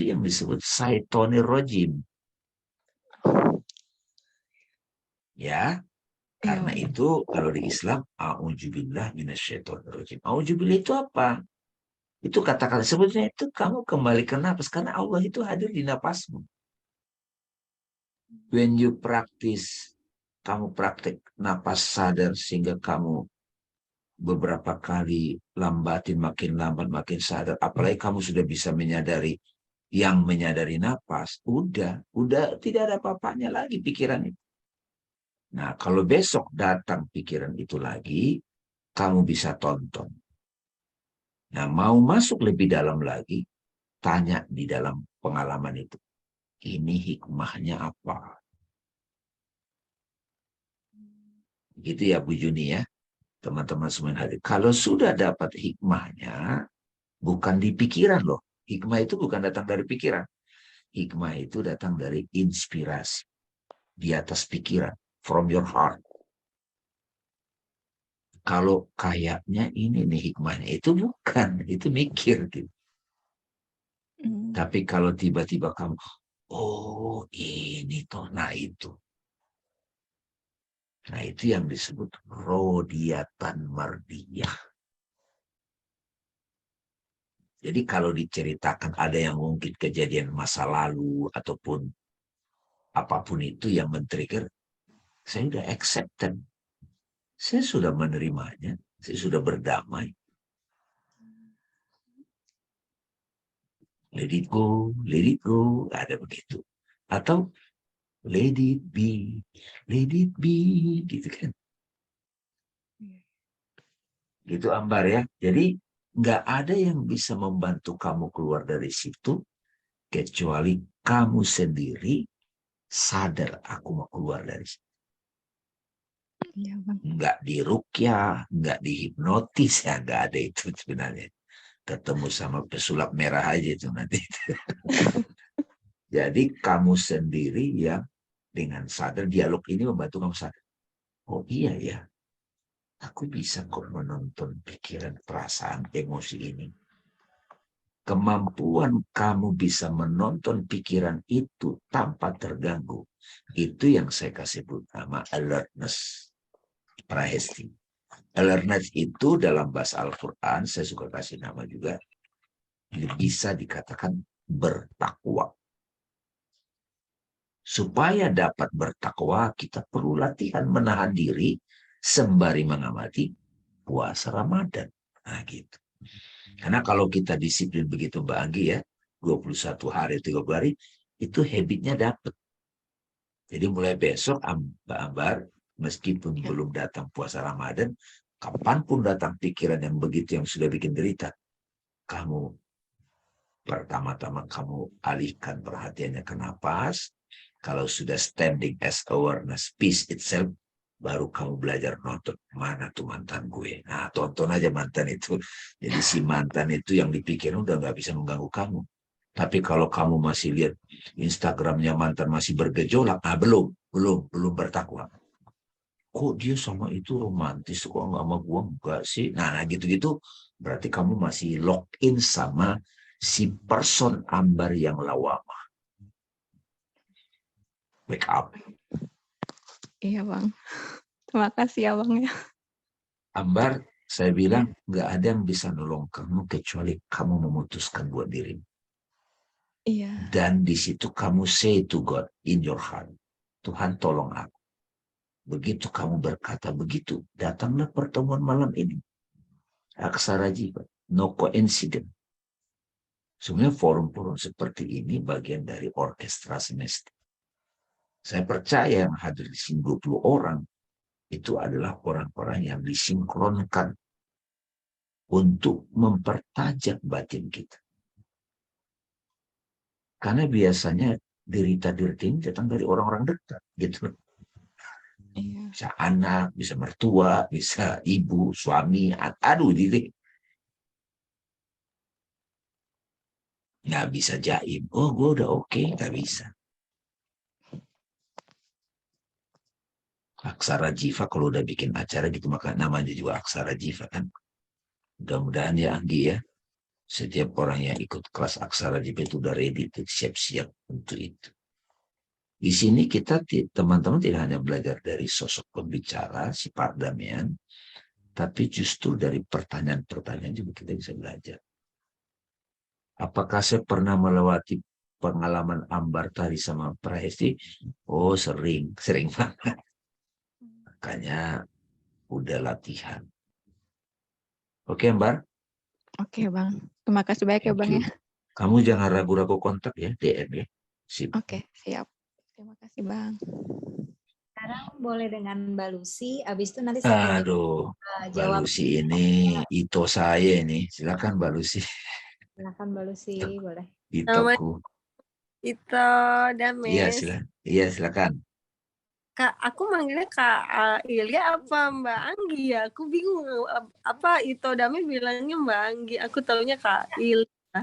yang disebut syaitonir rojim. Ya, karena Iya. itu kalau di Islam, a'udzubillah minasyaitonir rojim. A'udzubillah itu apa? Itu kata-kata sebetulnya itu kamu kembali ke napas, karena Allah itu hadir di napasmu. When you practice, kamu praktek napas sadar sehingga kamu beberapa kali lambatin, makin lambat, makin sadar. Apalagi kamu sudah bisa menyadari yang menyadari napas, udah tidak ada apa-apanya lagi pikiran itu. Nah, kalau besok datang pikiran itu lagi, kamu bisa tonton. Nah, mau masuk lebih dalam lagi, tanya di dalam pengalaman itu. Ini hikmahnya apa? Gitu ya Bu Juni ya, teman-teman semua yang hadir. Kalau sudah dapat hikmahnya, bukan di pikiran loh. Hikmah itu bukan datang dari pikiran. Hikmah itu datang dari inspirasi. Di atas pikiran. From your heart. Kalau kayaknya ini nih hikmahnya. Itu bukan. Itu mikir gitu. Tapi kalau tiba-tiba kamu, oh ini toh, nah itu yang disebut rodiatan mardiyah. Jadi kalau diceritakan ada yang mungkin kejadian masa lalu ataupun apapun itu yang men-trigger, saya sudah accepted. Saya sudah menerimanya, saya sudah berdamai. Let it go, ada begitu. Atau let it be, gitu kan. Gitu Ambar ya. Jadi nggak ada yang bisa membantu kamu keluar dari situ kecuali kamu sendiri sadar aku mau keluar dari situ. Iya, Bang. Nggak diruqyah, nggak dihipnotis, ya nggak ada itu sebenarnya. Ketemu sama pesulap merah aja itu nanti. Jadi kamu sendiri yang dengan sadar, dialog ini membantu kamu sadar. Oh iya ya, aku bisa kok menonton pikiran, perasaan, emosi ini. Kemampuan kamu bisa menonton pikiran itu tanpa terganggu. Itu yang saya kasih nama alertness. Prahesti. Alertness itu dalam bahasa Al-Quran, saya suka kasih nama juga, bisa dikatakan bertakwa. Supaya dapat bertakwa, kita perlu latihan menahan diri sembari mengamati puasa Ramadan. Nah gitu. Karena kalau kita disiplin begitu Mbak Anggi ya, 21 hari, 30 hari, itu habitnya dapat. Jadi mulai besok Mbak Ambar, meskipun belum datang puasa Ramadan, kapanpun datang pikiran yang begitu yang sudah bikin derita, kamu pertama-tama kamu alihkan perhatiannya ke napas. Kalau sudah standing as awareness, peace itself, baru kamu belajar nonton. Mana tuh mantan gue? Nah, tonton aja mantan itu. Jadi si mantan itu yang dipikirin udah nggak bisa mengganggu kamu. Tapi kalau kamu masih lihat Instagramnya mantan masih bergejolak, nah belum bertakwa. Kok dia sama itu romantis, kok nggak sama gua enggak sih? Nah gitu-gitu berarti kamu masih lock in sama si person Ambar yang lawama. Wake up. Iya, Bang. Terima kasih ya, Bang ya. Ambar, saya bilang nggak ada yang bisa nolong kamu kecuali kamu memutuskan buat dirimu. Iya. Dan di situ kamu say to God in your heart, Tuhan tolong aku. Begitu kamu berkata begitu, datanglah pertemuan malam ini. Aksara Jiwa, no coincidence. Sebenarnya forum-forum seperti ini bagian dari orkestra semesta. Saya percaya yang hadir di sini 20 orang, itu adalah orang-orang yang disinkronkan untuk mempertajam batin kita. Karena biasanya derita-derita ini datang dari orang-orang dekat, gitu. Iya. Bisa anak, bisa mertua, bisa ibu, suami, aduh diri. Nggak bisa jaim. Oh, gue udah oke, nggak bisa. Aksara Jiwa kalau udah bikin acara gitu, maka namanya juga Aksara Jiwa kan. Mudah-mudahan ya Anggi ya, setiap orang yang ikut kelas Aksara Jiwa itu udah ready, siap-siap untuk itu. Di sini kita teman-teman tidak hanya belajar dari sosok pembicara, si Pak Damian, tapi justru dari pertanyaan-pertanyaan juga kita bisa belajar. Apakah saya pernah melewati pengalaman Ambar tadi sama Prahesti? Oh sering banget. Makanya udah latihan. Oke Ambar? Oke, Bang. Terima kasih banyak ya, Bang ya. Kamu jangan ragu-ragu kontak ya, DM ya. Sip. Oke, siap. Terima kasih, Bang. Sekarang boleh dengan Mbak Lucy, habis itu nanti setelah Aduh, Mbak jawab. Lucy ini Ito saya ini. Silakan Mbak Lucy. Silakan Mbak Lucy, boleh. Itoku. Ito Iya, Dames. silakan. Kak, aku manggilnya Kak Ilya apa Mbak Anggi ya? Aku bingung apa Ito Dames bilangnya Mbak Anggi. Aku taunya Kak Ilya.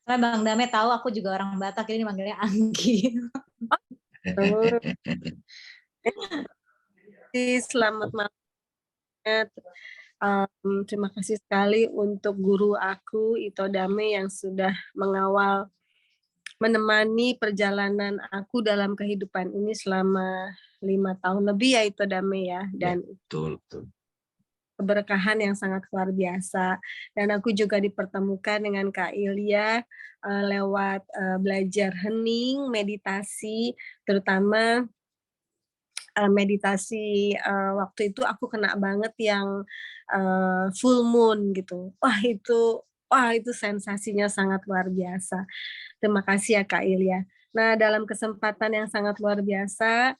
Karena Bang Dame tahu aku juga orang Batak, ini manggilnya Anggi. Selamat malam. Terima kasih sekali untuk guru aku, Ito Dame, yang sudah menemani perjalanan aku dalam kehidupan ini selama 5 tahun lebih ya, Ito Dame ya. Dan betul, betul. keberkahan yang sangat luar biasa. Dan aku juga dipertemukan dengan Kak Ilya lewat belajar hening, meditasi, terutama meditasi waktu itu aku kena banget yang full moon gitu. Wah itu sensasinya sangat luar biasa. Terima kasih ya Kak Ilya. Nah, dalam kesempatan yang sangat luar biasa,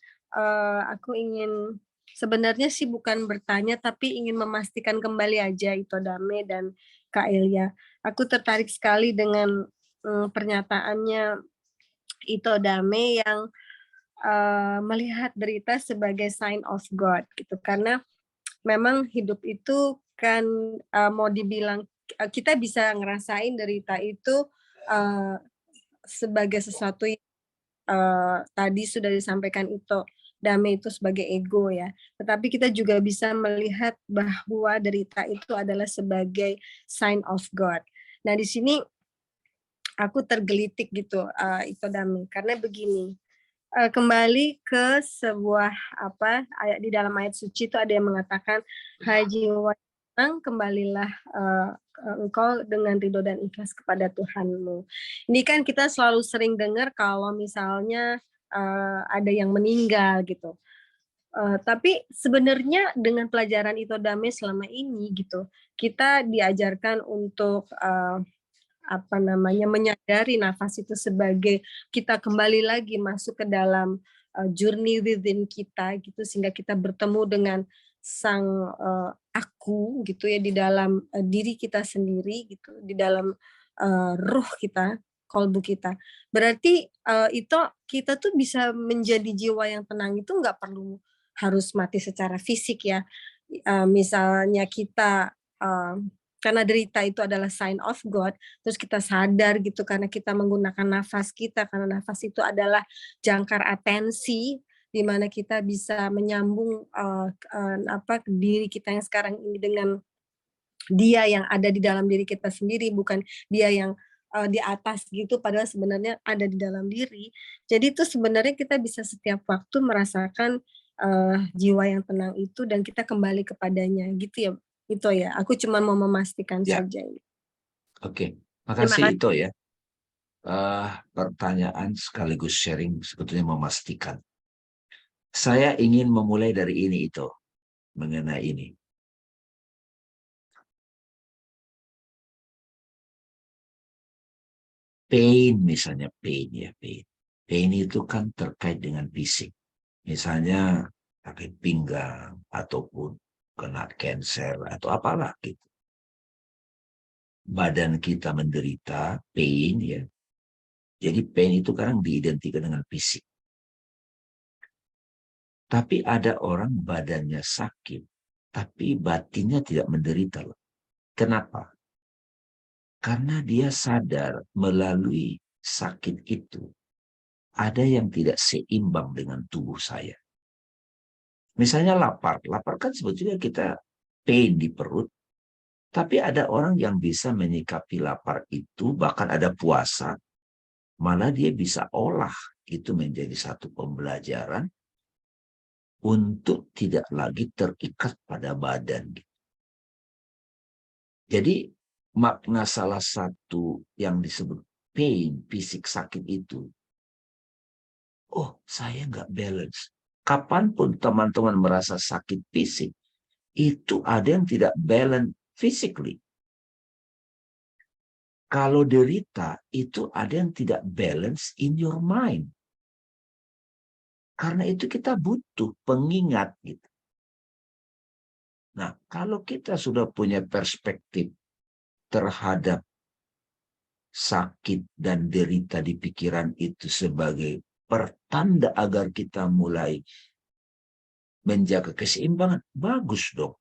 aku ingin sebenarnya sih bukan bertanya, tapi ingin memastikan kembali aja Ito Dame dan Kak Ilya. Aku tertarik sekali dengan pernyataannya Ito Dame yang melihat derita sebagai sign of God gitu, karena memang hidup itu kan mau dibilang kita bisa ngerasain derita itu sebagai sesuatu yang tadi sudah disampaikan itu Dame itu sebagai ego ya, tetapi kita juga bisa melihat bahwa derita itu adalah sebagai sign of God. Nah di sini aku tergelitik gitu itu Dame, karena begini. Kembali ke sebuah ayat di dalam ayat suci itu ada yang mengatakan haji watang kembalilah engkau dengan ridho dan ikhlas kepada Tuhanmu. Ini kan kita selalu sering dengar kalau misalnya ada yang meninggal gitu. Tapi sebenarnya dengan pelajaran Ito Dame selama ini gitu, kita diajarkan untuk menyadari nafas itu sebagai kita kembali lagi masuk ke dalam journey within kita gitu, sehingga kita bertemu dengan sang aku gitu ya, di dalam diri kita sendiri gitu, di dalam ruh kita, kolbu kita. Berarti itu kita tuh bisa menjadi jiwa yang tenang itu nggak perlu harus mati secara fisik ya. Misalnya kita karena derita itu adalah sign of God, terus kita sadar gitu karena kita menggunakan nafas kita, karena nafas itu adalah jangkar atensi di mana kita bisa menyambung diri kita yang sekarang ini dengan dia yang ada di dalam diri kita sendiri, bukan dia yang di atas gitu, padahal sebenarnya ada di dalam diri. Jadi itu sebenarnya kita bisa setiap waktu merasakan jiwa yang tenang itu dan kita kembali kepadanya gitu ya. Itu ya, aku cuma mau memastikan saja ini. Oke, Terima makasih kasih. Ito ya. Pertanyaan sekaligus sharing sebetulnya memastikan. Saya ingin memulai dari ini Ito, mengenai ini. Pain misalnya, pain. Pain itu kan terkait dengan fisik. Misalnya sakit pinggang ataupun kena cancer atau apalah gitu. Badan kita menderita pain ya. Jadi pain itu kadang diidentikan dengan fisik. Tapi ada orang badannya sakit, tapi batinnya tidak menderita loh. Kenapa? Karena dia sadar melalui sakit itu ada yang tidak seimbang dengan tubuh saya. Misalnya lapar. Lapar kan sebetulnya kita pain di perut. Tapi ada orang yang bisa menyikapi lapar itu, bahkan ada puasa, malah dia bisa olah itu menjadi satu pembelajaran untuk tidak lagi terikat pada badan. Jadi makna salah satu yang disebut pain, fisik sakit itu, oh saya nggak balance. Kapanpun teman-teman merasa sakit fisik, itu ada yang tidak balance physically. Kalau derita, itu ada yang tidak balance in your mind. Karena itu kita butuh pengingat gitu. Nah, kalau kita sudah punya perspektif terhadap sakit dan derita di pikiran itu sebagai pertanda agar kita mulai menjaga keseimbangan, bagus dong.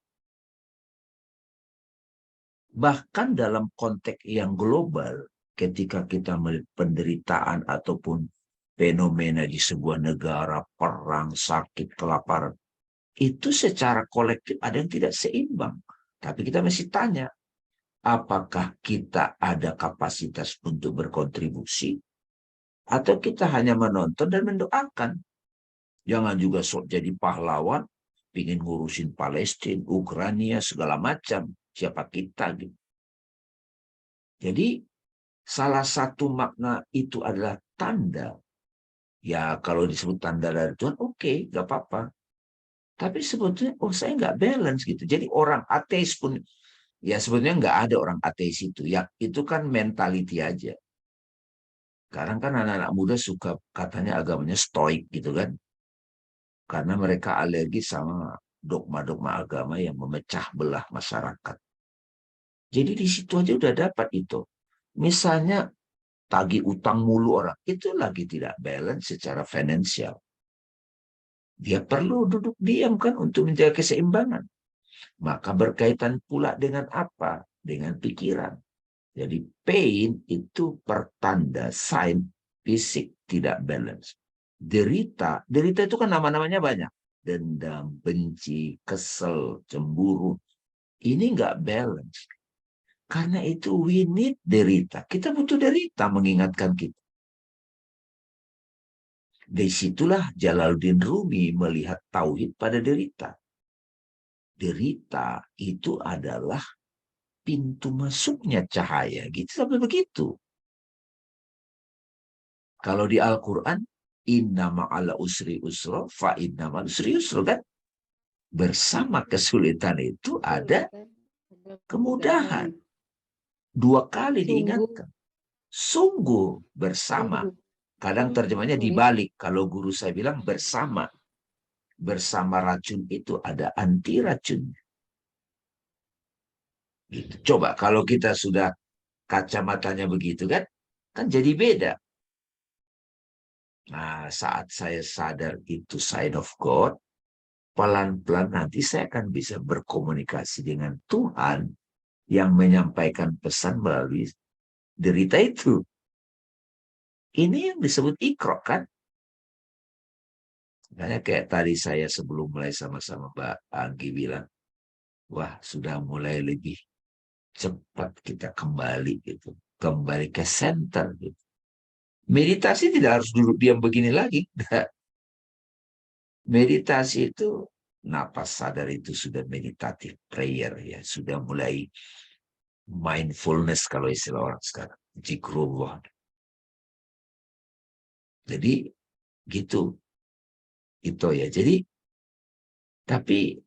Bahkan dalam konteks yang global, ketika kita melihat penderitaan ataupun fenomena di sebuah negara, perang, sakit, kelaparan, itu secara kolektif ada yang tidak seimbang. Tapi kita masih tanya, apakah kita ada kapasitas untuk berkontribusi atau kita hanya menonton dan mendoakan? Jangan juga sok jadi pahlawan, pingin ngurusin Palestina, Ukraina, segala macam. Siapa kita gitu. Jadi salah satu makna itu adalah tanda. Ya kalau disebut tanda dari Tuhan, oke, nggak apa-apa. Tapi sebetulnya, saya nggak balance gitu. Jadi orang ateis pun, ya sebetulnya nggak ada orang ateis itu. Ya itu kan mentality aja. Sekarang kan anak-anak muda suka katanya agamanya stoik gitu kan. Karena mereka alergi sama dogma-dogma agama yang memecah belah masyarakat. Jadi di situ aja udah dapat itu. Misalnya tagih utang mulu orang, itu lagi tidak balance secara finansial. Dia perlu duduk diam kan untuk menjaga keseimbangan. Maka berkaitan pula dengan apa? Dengan pikiran. Jadi pain itu pertanda sign fisik tidak balance. Derita itu kan nama-namanya banyak. Dendam, benci, kesel, cemburu. Ini nggak balance. Karena itu we need derita. Kita butuh derita mengingatkan kita. Dari situlah Jalaluddin Rumi melihat tauhid pada derita. Derita itu adalah pintu masuknya cahaya. Gitu sampai begitu. Kalau di Al-Quran, inna ma'ala usri usra, fa inna ma'al usri usra kan? Bersama kesulitan itu ada kemudahan. 2 kali diingatkan. Sungguh bersama. Kadang terjemahnya dibalik. Kalau guru saya bilang bersama. Bersama racun itu ada anti racunnya. Gitu. Coba kalau kita sudah kacamatanya begitu kan jadi beda. Nah, saat saya sadar itu sign of God, pelan-pelan nanti saya akan bisa berkomunikasi dengan Tuhan yang menyampaikan pesan melalui derita itu. Ini yang disebut ikro kan? Makanya kayak tadi saya sebelum mulai sama-sama Mbak Anggi bilang, wah sudah mulai lebih cepat kita kembali gitu. Kembali ke center gitu. Meditasi tidak harus duduk diam begini lagi. Meditasi itu, napas sadar itu sudah meditatif prayer ya. Sudah mulai mindfulness kalau istilah orang sekarang. Zikrullah. Jadi gitu. Itu ya. Jadi tapi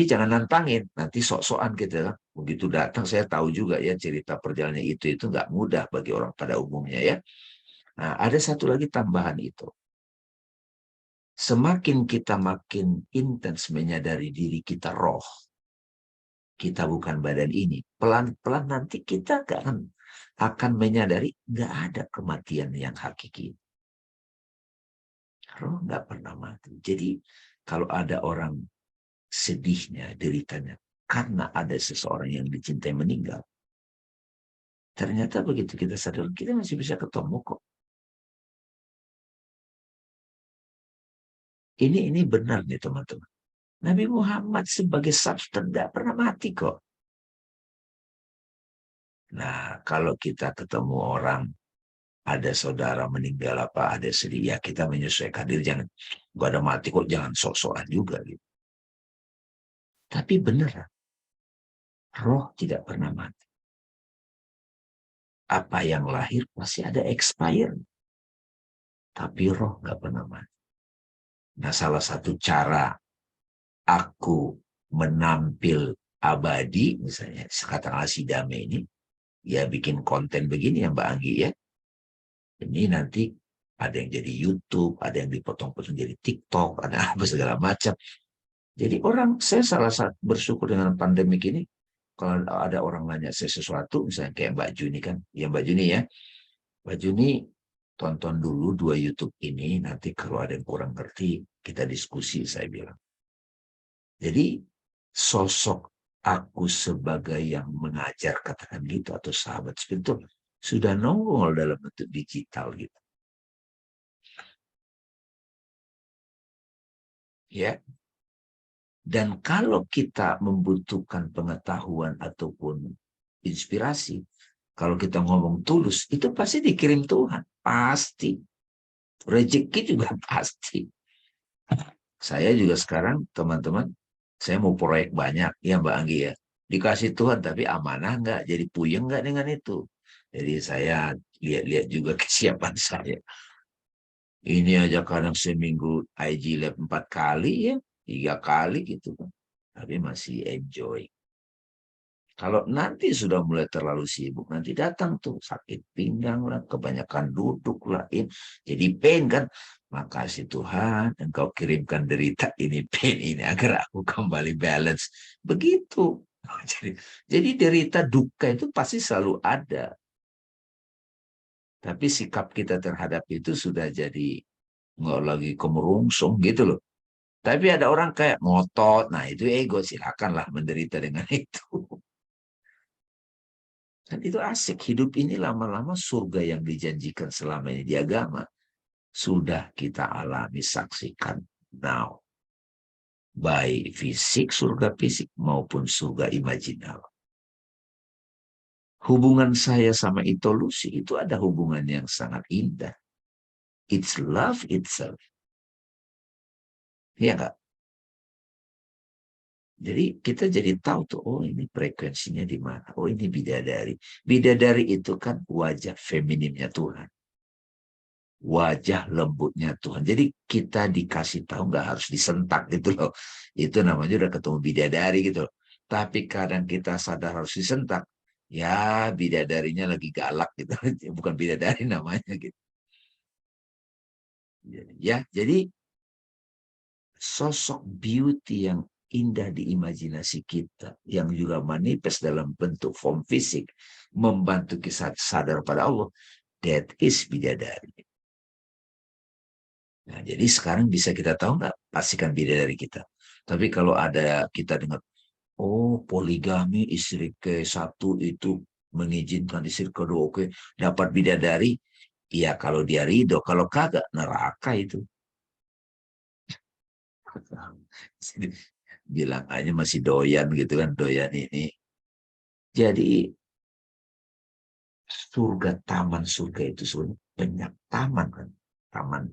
jangan nantangin, nanti sok-sokan gitu. Begitu datang saya tahu juga ya cerita perjalanan itu nggak mudah bagi orang pada umumnya ya. Nah, ada satu lagi tambahan itu. Semakin kita makin intens menyadari diri kita roh, kita bukan badan ini, pelan-pelan nanti kita akan menyadari nggak ada kematian yang hakiki. Roh nggak pernah mati. Jadi kalau ada orang sedihnya, deritanya, karena ada seseorang yang dicintai meninggal, ternyata begitu kita sadar, kita masih bisa ketemu kok. Ini benar nih teman-teman. Nabi Muhammad sebagai substan tidak pernah mati kok. Nah, kalau kita ketemu orang, ada saudara meninggal apa, ada sedih, ya kita menyesuaikan diri. Jangan, gak ada mati kok, jangan sok-sokan juga. Gitu. Tapi beneran, roh tidak pernah mati. Apa yang lahir masih ada expire. Tapi roh gak pernah mati. Nah, salah satu cara aku menampil abadi, misalnya, katakanlah si Dame ini, ya bikin konten begini ya Mbak Anggi ya. Ini nanti ada yang jadi YouTube, ada yang dipotong-potong jadi TikTok, ada apa segala macam. Jadi saya salah satu bersyukur dengan pandemik ini, kalau ada orang nanya saya sesuatu, misalnya kayak Mbak Juni kan, ya Mbak Juni ya, Mbak Juni tonton dulu 2 YouTube ini, nanti kalau ada yang kurang ngerti, kita diskusi, saya bilang. Jadi sosok aku sebagai yang mengajar, katakan gitu, atau sahabat spiritual, sudah nongol dalam bentuk digital gitu. Ya. Dan kalau kita membutuhkan pengetahuan ataupun inspirasi, kalau kita ngomong tulus, itu pasti dikirim Tuhan. Pasti. Rezeki juga pasti. Saya juga sekarang, teman-teman, saya mau proyek banyak, ya Mbak Anggi ya. Dikasih Tuhan, tapi amanah nggak? Jadi puyeng nggak dengan itu? Jadi saya lihat-lihat juga kesiapan saya. Ini aja kadang seminggu IG Lab 4 kali ya, 3 kali gitu kan. Tapi masih enjoy. Kalau nanti sudah mulai terlalu sibuk, nanti datang tuh sakit pinggang lah, kebanyakan duduk lah, jadi pain kan. Makasih Tuhan, Engkau kirimkan derita ini, pain ini, agar aku kembali balance. Begitu. Jadi derita duka itu pasti selalu ada. Tapi sikap kita terhadap itu sudah jadi nggak lagi kemerungsung gitu loh. Tapi ada orang kayak ngotot, nah itu ego, silakanlah menderita dengan itu. Dan itu asik, hidup ini lama-lama surga yang dijanjikan selama ini di agama. Sudah kita alami, saksikan now. Baik fisik, surga fisik maupun surga imajinal. Hubungan saya sama Itolusi itu ada hubungan yang sangat indah. It's love itself. Iya nggak? Jadi kita jadi tahu tuh, oh ini frekuensinya di mana. Oh ini bidadari. Bidadari itu kan wajah feminimnya Tuhan. Wajah lembutnya Tuhan. Jadi kita dikasih tahu nggak harus disentak gitu loh. Itu namanya udah ketemu bidadari gitu loh. Tapi kadang kita sadar harus disentak. Ya bidadarinya lagi galak gitu. Bukan bidadari namanya gitu. Ya, jadi sosok beauty yang indah di imajinasi kita, yang juga manifest dalam bentuk form fisik, membantu kita sadar pada Allah, that is bidadari. Nah, jadi sekarang bisa kita tahu nggak pastikan bidadari kita. Tapi kalau ada kita dengar, oh poligami istri ke satu itu mengizinkan istri kedua, oke, dapat bidadari, ya kalau dia ridho, kalau kagak neraka itu. Bilang aja masih doyan gitu kan, doyan ini. Jadi surga, taman surga itu sebenarnya banyak taman kan, taman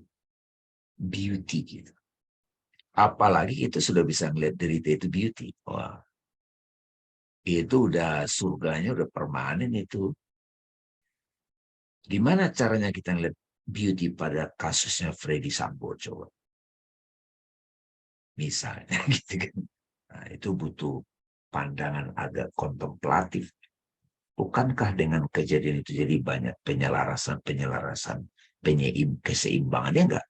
beauty gitu. Apalagi itu sudah bisa ngeliat derita itu beauty. Wah, itu udah surganya udah permanen itu. Gimana caranya kita ngeliat beauty pada kasusnya Freddy Sambo coba? Misalnya gitu kan. Nah, itu butuh pandangan agak kontemplatif. Bukankah dengan kejadian itu jadi banyak penyelarasan, keseimbangannya enggak?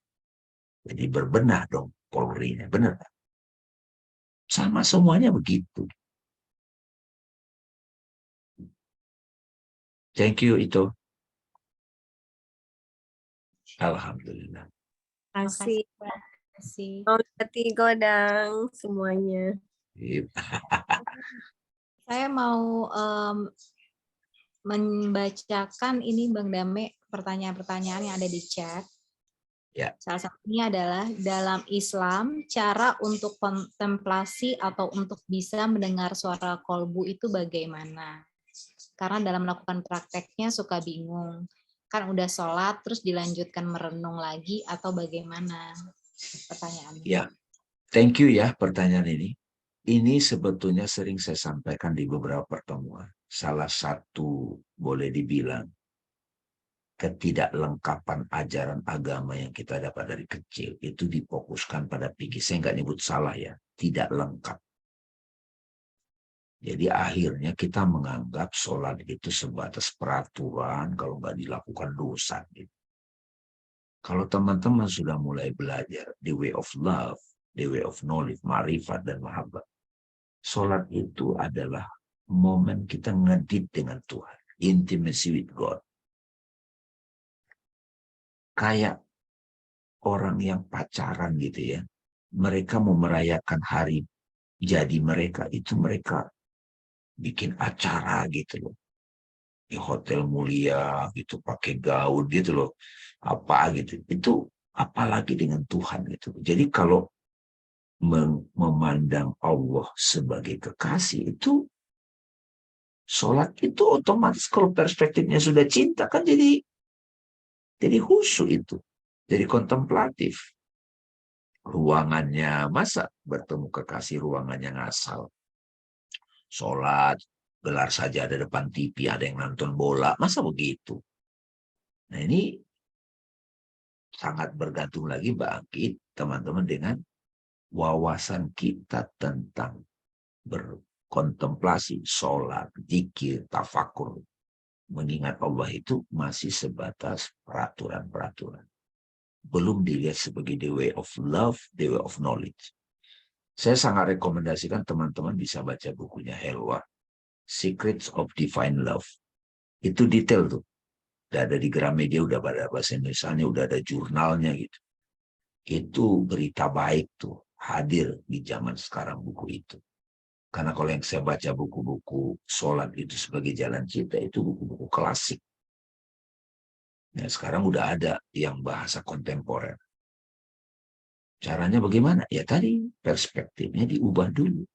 Jadi berbenah dong Polri-nya, benar kan? Sama semuanya begitu. Thank you itu. Alhamdulillah. Kasih. Terima kasih. Mau hati godang semuanya. Saya mau membacakan ini Bang Dame, pertanyaan-pertanyaan yang ada di chat. Ya. Salah satunya adalah dalam Islam cara untuk kontemplasi atau untuk bisa mendengar suara kolbu itu bagaimana? Karena dalam melakukan prakteknya suka bingung. Kan udah sholat terus dilanjutkan merenung lagi atau bagaimana? Pertanyaannya. Ya, thank you ya pertanyaan ini. Ini sebetulnya sering saya sampaikan di beberapa pertemuan. Salah satu boleh dibilang ketidaklengkapan ajaran agama yang kita dapat dari kecil itu difokuskan pada pikir. Saya nggak nyebut salah ya, tidak lengkap. Jadi akhirnya kita menganggap sholat itu sebatas peraturan, kalau nggak dilakukan dosa. Gitu. Kalau teman-teman sudah mulai belajar the way of love, the way of knowledge, ma'rifat dan mahabbah, sholat itu adalah momen kita ngedit dengan Tuhan, intimacy with God. Kayak orang yang pacaran gitu ya, mereka mau merayakan hari jadi mereka, itu mereka bikin acara gitu loh. Di hotel mulia gitu, pakai gaun gitu loh. Apa gitu. Itu apalagi dengan Tuhan gitu. Jadi kalau memandang Allah sebagai kekasih, itu sholat itu otomatis kalau perspektifnya sudah cinta kan jadi khusyuk itu, jadi kontemplatif. Ruangannya masa bertemu kekasih ruangannya ngasal. Sholat, gelar saja ada depan TV, ada yang nonton bola, masa begitu? Nah ini sangat bergantung lagi bagi teman-teman dengan wawasan kita tentang berkontemplasi, sholat, zikir, tafakur. Mengingat Allah itu masih sebatas peraturan-peraturan. Belum dilihat sebagai the way of love, the way of knowledge. Saya sangat rekomendasikan teman-teman bisa baca bukunya Helwa, Secrets of Divine Love. Itu detail tuh. Udah ada di Gramedia, udah pada bahasa Indonesianya, udah ada jurnalnya gitu. Itu berita baik tuh, hadir di zaman sekarang buku itu. Karena kalau yang saya baca buku-buku sholat itu sebagai jalan cinta, itu buku-buku klasik. Nah, sekarang udah ada yang bahasa kontemporer. Caranya bagaimana? Ya tadi, perspektifnya diubah dulu.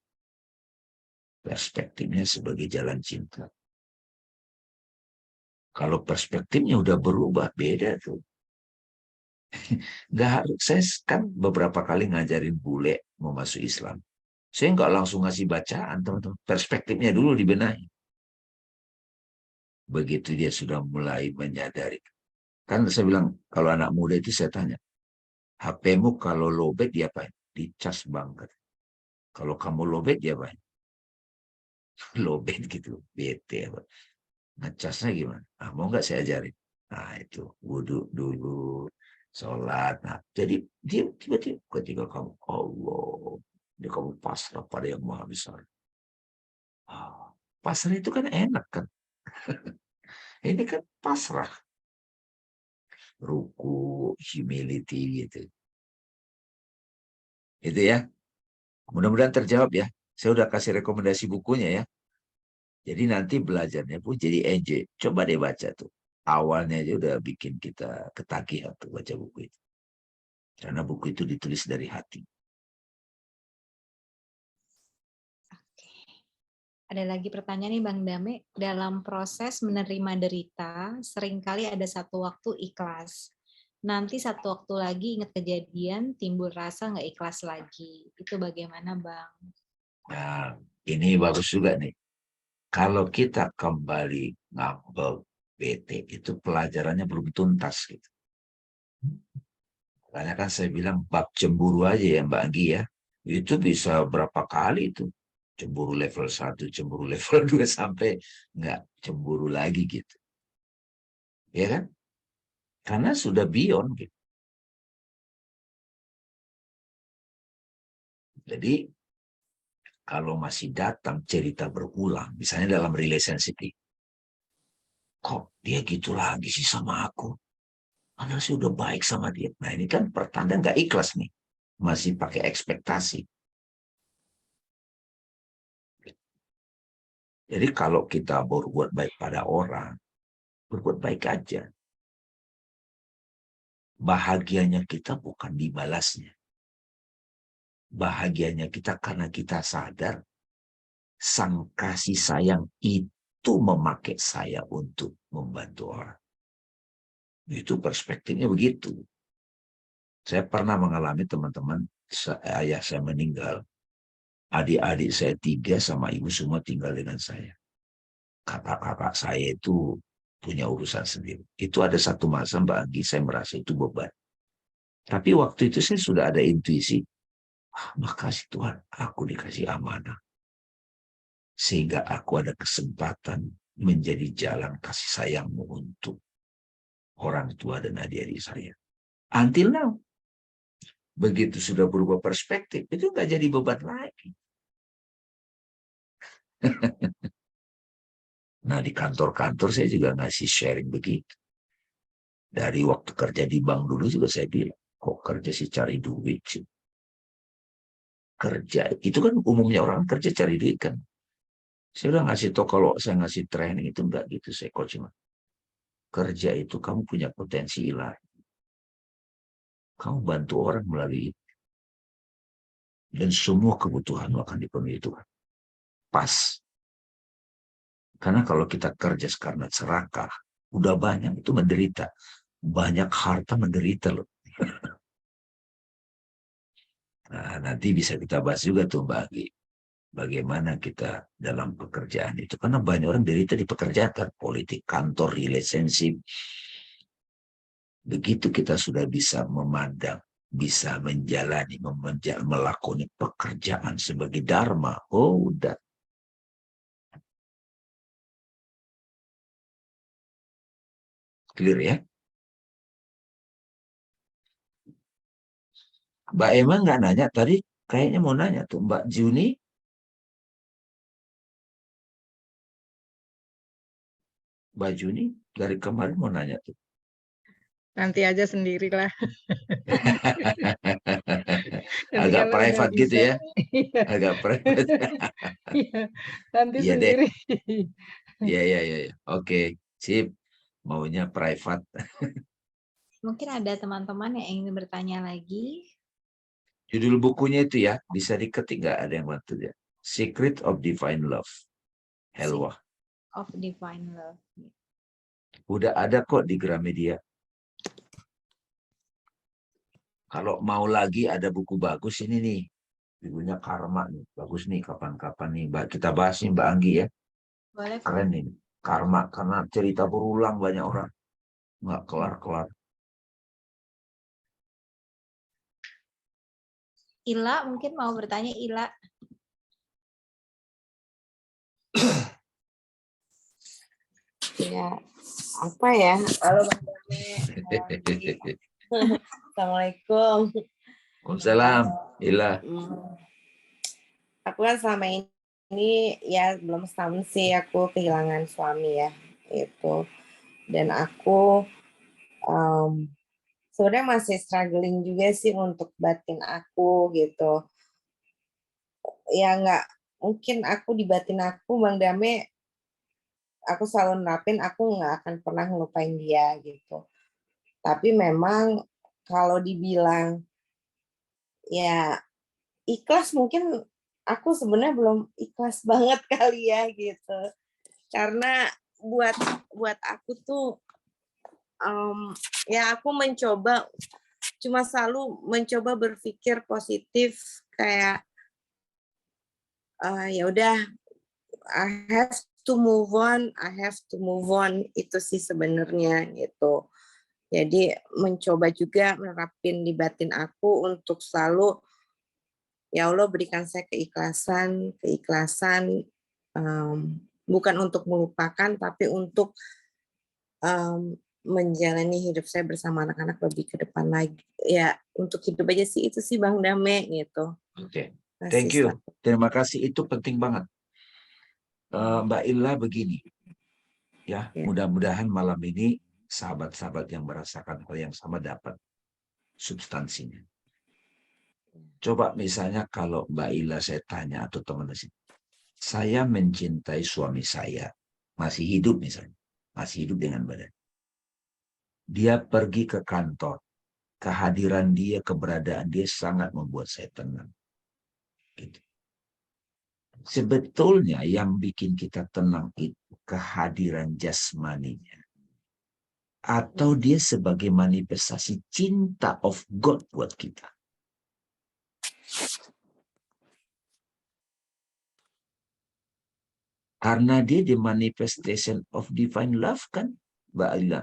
Perspektifnya sebagai jalan cinta. Kalau perspektifnya udah berubah, beda tuh. Nggak harus, saya kan beberapa kali ngajarin bule mau masuk Islam. Saya nggak langsung ngasih bacaan, teman-teman. Perspektifnya dulu dibenahi. Begitu dia sudah mulai menyadari. Kan saya bilang, kalau anak muda itu saya tanya, HP-mu kalau lowbat diapain? Dicas banget. Kalau kamu lowbat diapain? Lowbat gitu, bete. Ngecasnya gimana? Ah, mau nggak saya ajarin? Nah itu, wudhu dulu, sholat. Nah, jadi dia tiba-tiba ketika kamu, Allah, dia kamu pasrah pada yang maha besar. Ah, pasrah itu kan enak kan? Ini kan pasrah. Ruku, humility gitu. Itu ya. Mudah-mudahan terjawab ya. Saya udah kasih rekomendasi bukunya ya. Jadi nanti belajarnya pun jadi enjoy. Coba deh baca tuh. Awalnya aja udah bikin kita ketagihan tuh baca buku itu. Karena buku itu ditulis dari hati. Ada lagi pertanyaan nih Bang Dame, dalam proses menerima derita, seringkali ada satu waktu ikhlas. Nanti satu waktu lagi ingat kejadian, timbul rasa nggak ikhlas lagi. Itu bagaimana Bang? Nah, ini bagus juga nih. Kalau kita kembali ngambek, bete, itu pelajarannya belum tuntas gitu. Karena kan saya bilang bab cemburu aja ya Mbak Anggi ya. Itu bisa berapa kali itu. Cemburu level 1, cemburu level 2 sampai nggak cemburu lagi gitu. Ya kan? Karena sudah beyond gitu. Jadi kalau masih datang cerita berulang, misalnya dalam relationship, kok dia gitu lagi sih sama aku? Padahal sih udah baik sama dia. Nah ini kan pertanda nggak ikhlas nih. Masih pakai ekspektasi. Jadi kalau kita berbuat baik pada orang, berbuat baik aja. Bahagianya kita bukan dibalasnya. Bahagianya kita karena kita sadar sang kasih sayang itu memakai saya untuk membantu orang. Itu perspektifnya begitu. Saya pernah mengalami teman-teman, ayah saya meninggal. Adik-adik saya 3 sama ibu semua tinggal dengan saya. Kakak-kakak saya itu punya urusan sendiri. Itu ada satu masa Mbak Anggi, saya merasa itu beban. Tapi waktu itu saya sudah ada intuisi, makasih Tuhan, aku dikasih amanah. Sehingga aku ada kesempatan menjadi jalan kasih sayangmu untuk orang tua dan adik-adik saya. Until now. Begitu sudah berubah perspektif, itu nggak jadi beban lagi. Nah, di kantor-kantor saya juga ngasih sharing begitu. Dari waktu kerja di bank dulu juga saya bilang, kok kerja sih cari duit sih. Kerja, itu kan umumnya orang kerja cari duit kan. Saya udah ngasih tau kalau saya ngasih training itu enggak gitu, saya coach cuma. Kerja itu kamu punya potensi ilahi. Kamu bantu orang melalui itu. Dan semua kebutuhan akan dipenuhi Tuhan. Pas. Karena kalau kita kerja karena serakah, udah banyak itu menderita. Banyak harta menderita loh. Nah, nanti bisa kita bahas juga tuh Mbak Agi. Bagaimana kita dalam pekerjaan itu. Karena banyak orang derita di pekerjaan. Politik, kantor, relationship. Begitu kita sudah bisa memandang, bisa menjalani, melakoni pekerjaan sebagai dharma. Oh, udah. Clear ya? Mbak Emma nggak nanya tadi, kayaknya mau nanya tuh. Mbak Juni. Mbak Juni dari kemarin mau nanya tuh. Nanti aja sendirilah. Agak private gitu ya. Iya. Agak private. Iya, nanti Iya deh. sendiri. Iya. Oke, sip. Maunya private. Mungkin ada teman-teman yang ingin bertanya lagi. Judul bukunya itu ya, bisa diketik nggak, ada yang bantu ya? Secret of Divine Love. Helwa. Of Divine Love. Udah ada kok di Gramedia. Kalau mau lagi ada buku bagus ini nih. Judulnya Karma nih. Bagus nih, kapan-kapan nih. Kita bahas nih Mbak Anggi ya. Boleh. Keren nih. Karma, karena cerita berulang banyak orang. Nggak kelar-kelar. Ila mungkin mau bertanya, Ila. Ya, apa ya? Halo Bang Dame. Assalamualaikum. Waalaikumsalam. Ila. Aku kan selama ini ya belum setahun sih aku kehilangan suami ya itu, dan aku sebenarnya masih struggling juga sih untuk batin aku gitu. Ya nggak mungkin aku di batin aku Bang Dame, aku selalu nerapin aku nggak akan pernah ngelupain dia gitu. Tapi memang kalau dibilang ya ikhlas, mungkin aku sebenarnya belum ikhlas banget kali ya gitu. Karena buat aku tuh ya aku cuma selalu mencoba berpikir positif kayak ya udah, I have to move on itu sih sebenarnya gitu. Jadi mencoba juga menerapin di batin aku untuk selalu, ya Allah berikan saya keikhlasan, bukan untuk melupakan, tapi untuk menjalani hidup saya bersama anak-anak lebih ke depan lagi. Ya, untuk hidup aja sih, itu sih Bang Dame gitu. Oke. Thank you. Terima kasih, itu penting banget. Mbak Illa begini. Ya, mudah-mudahan malam ini sahabat-sahabat yang merasakan hal yang sama dapat substansinya. Coba misalnya kalau Mbak Illa saya tanya atau teman di sini, saya mencintai suami saya, masih hidup misalnya, masih hidup dengan badan. Dia pergi ke kantor, kehadiran dia, keberadaan dia sangat membuat saya tenang. Gitu. Sebetulnya yang bikin kita tenang itu kehadiran jasmaninya. Atau dia sebagai manifestasi cinta of God buat kita. Karena dia the manifestation of divine love kan, Mbak Ila?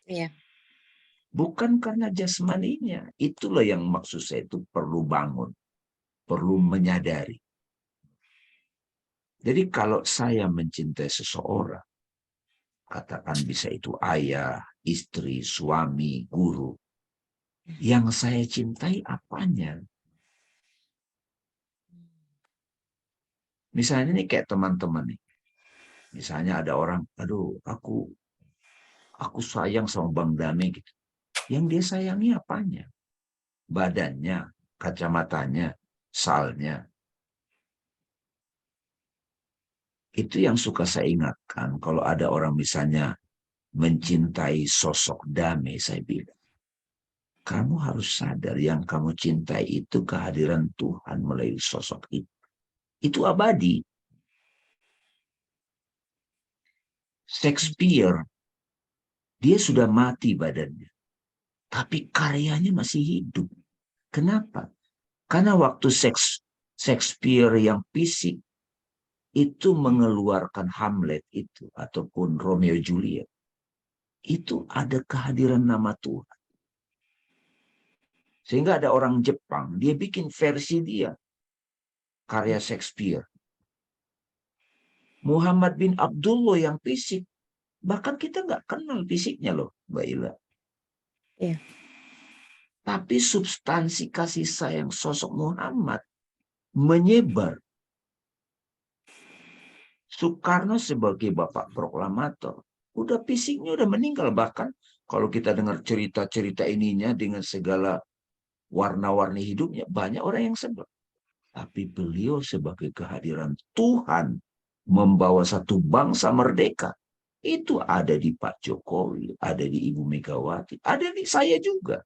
Iya. Bukan karena jasmaninya. Itulah yang maksud saya itu perlu bangun. Perlu menyadari. Jadi kalau saya mencintai seseorang, katakan bisa itu ayah, istri, suami, guru, yang saya cintai apanya? Misalnya nih kayak teman-teman nih. Misalnya ada orang, aduh aku sayang sama Bang Dame gitu. Yang dia sayangi apanya? Badannya, kacamatanya, salnya. Itu yang suka saya ingatkan kalau ada orang misalnya mencintai sosok Dame, saya bilang. kamu harus sadar yang kamu cintai itu kehadiran Tuhan melalui sosok itu. Itu abadi. Shakespeare, dia sudah mati badannya, tapi karyanya masih hidup. Kenapa? Karena waktu Shakespeare yang fisik itu mengeluarkan Hamlet itu ataupun Romeo Juliet, itu ada kehadiran nama Tuhan. Sehingga ada orang Jepang, dia bikin versi dia, karya Shakespeare. Muhammad bin Abdullah yang fisik, bahkan kita nggak kenal fisiknya loh, Mbak Ila. Iya. Tapi substansi kasih sayang sosok Muhammad menyebar. Soekarno sebagai bapak proklamator, udah fisiknya udah meninggal. Bahkan kalau kita dengar cerita-cerita ininya dengan segala warna-warni hidupnya, banyak orang yang sebel. Tapi beliau sebagai kehadiran Tuhan membawa satu bangsa merdeka. Itu ada di Pak Jokowi, ada di Ibu Megawati, ada di saya juga.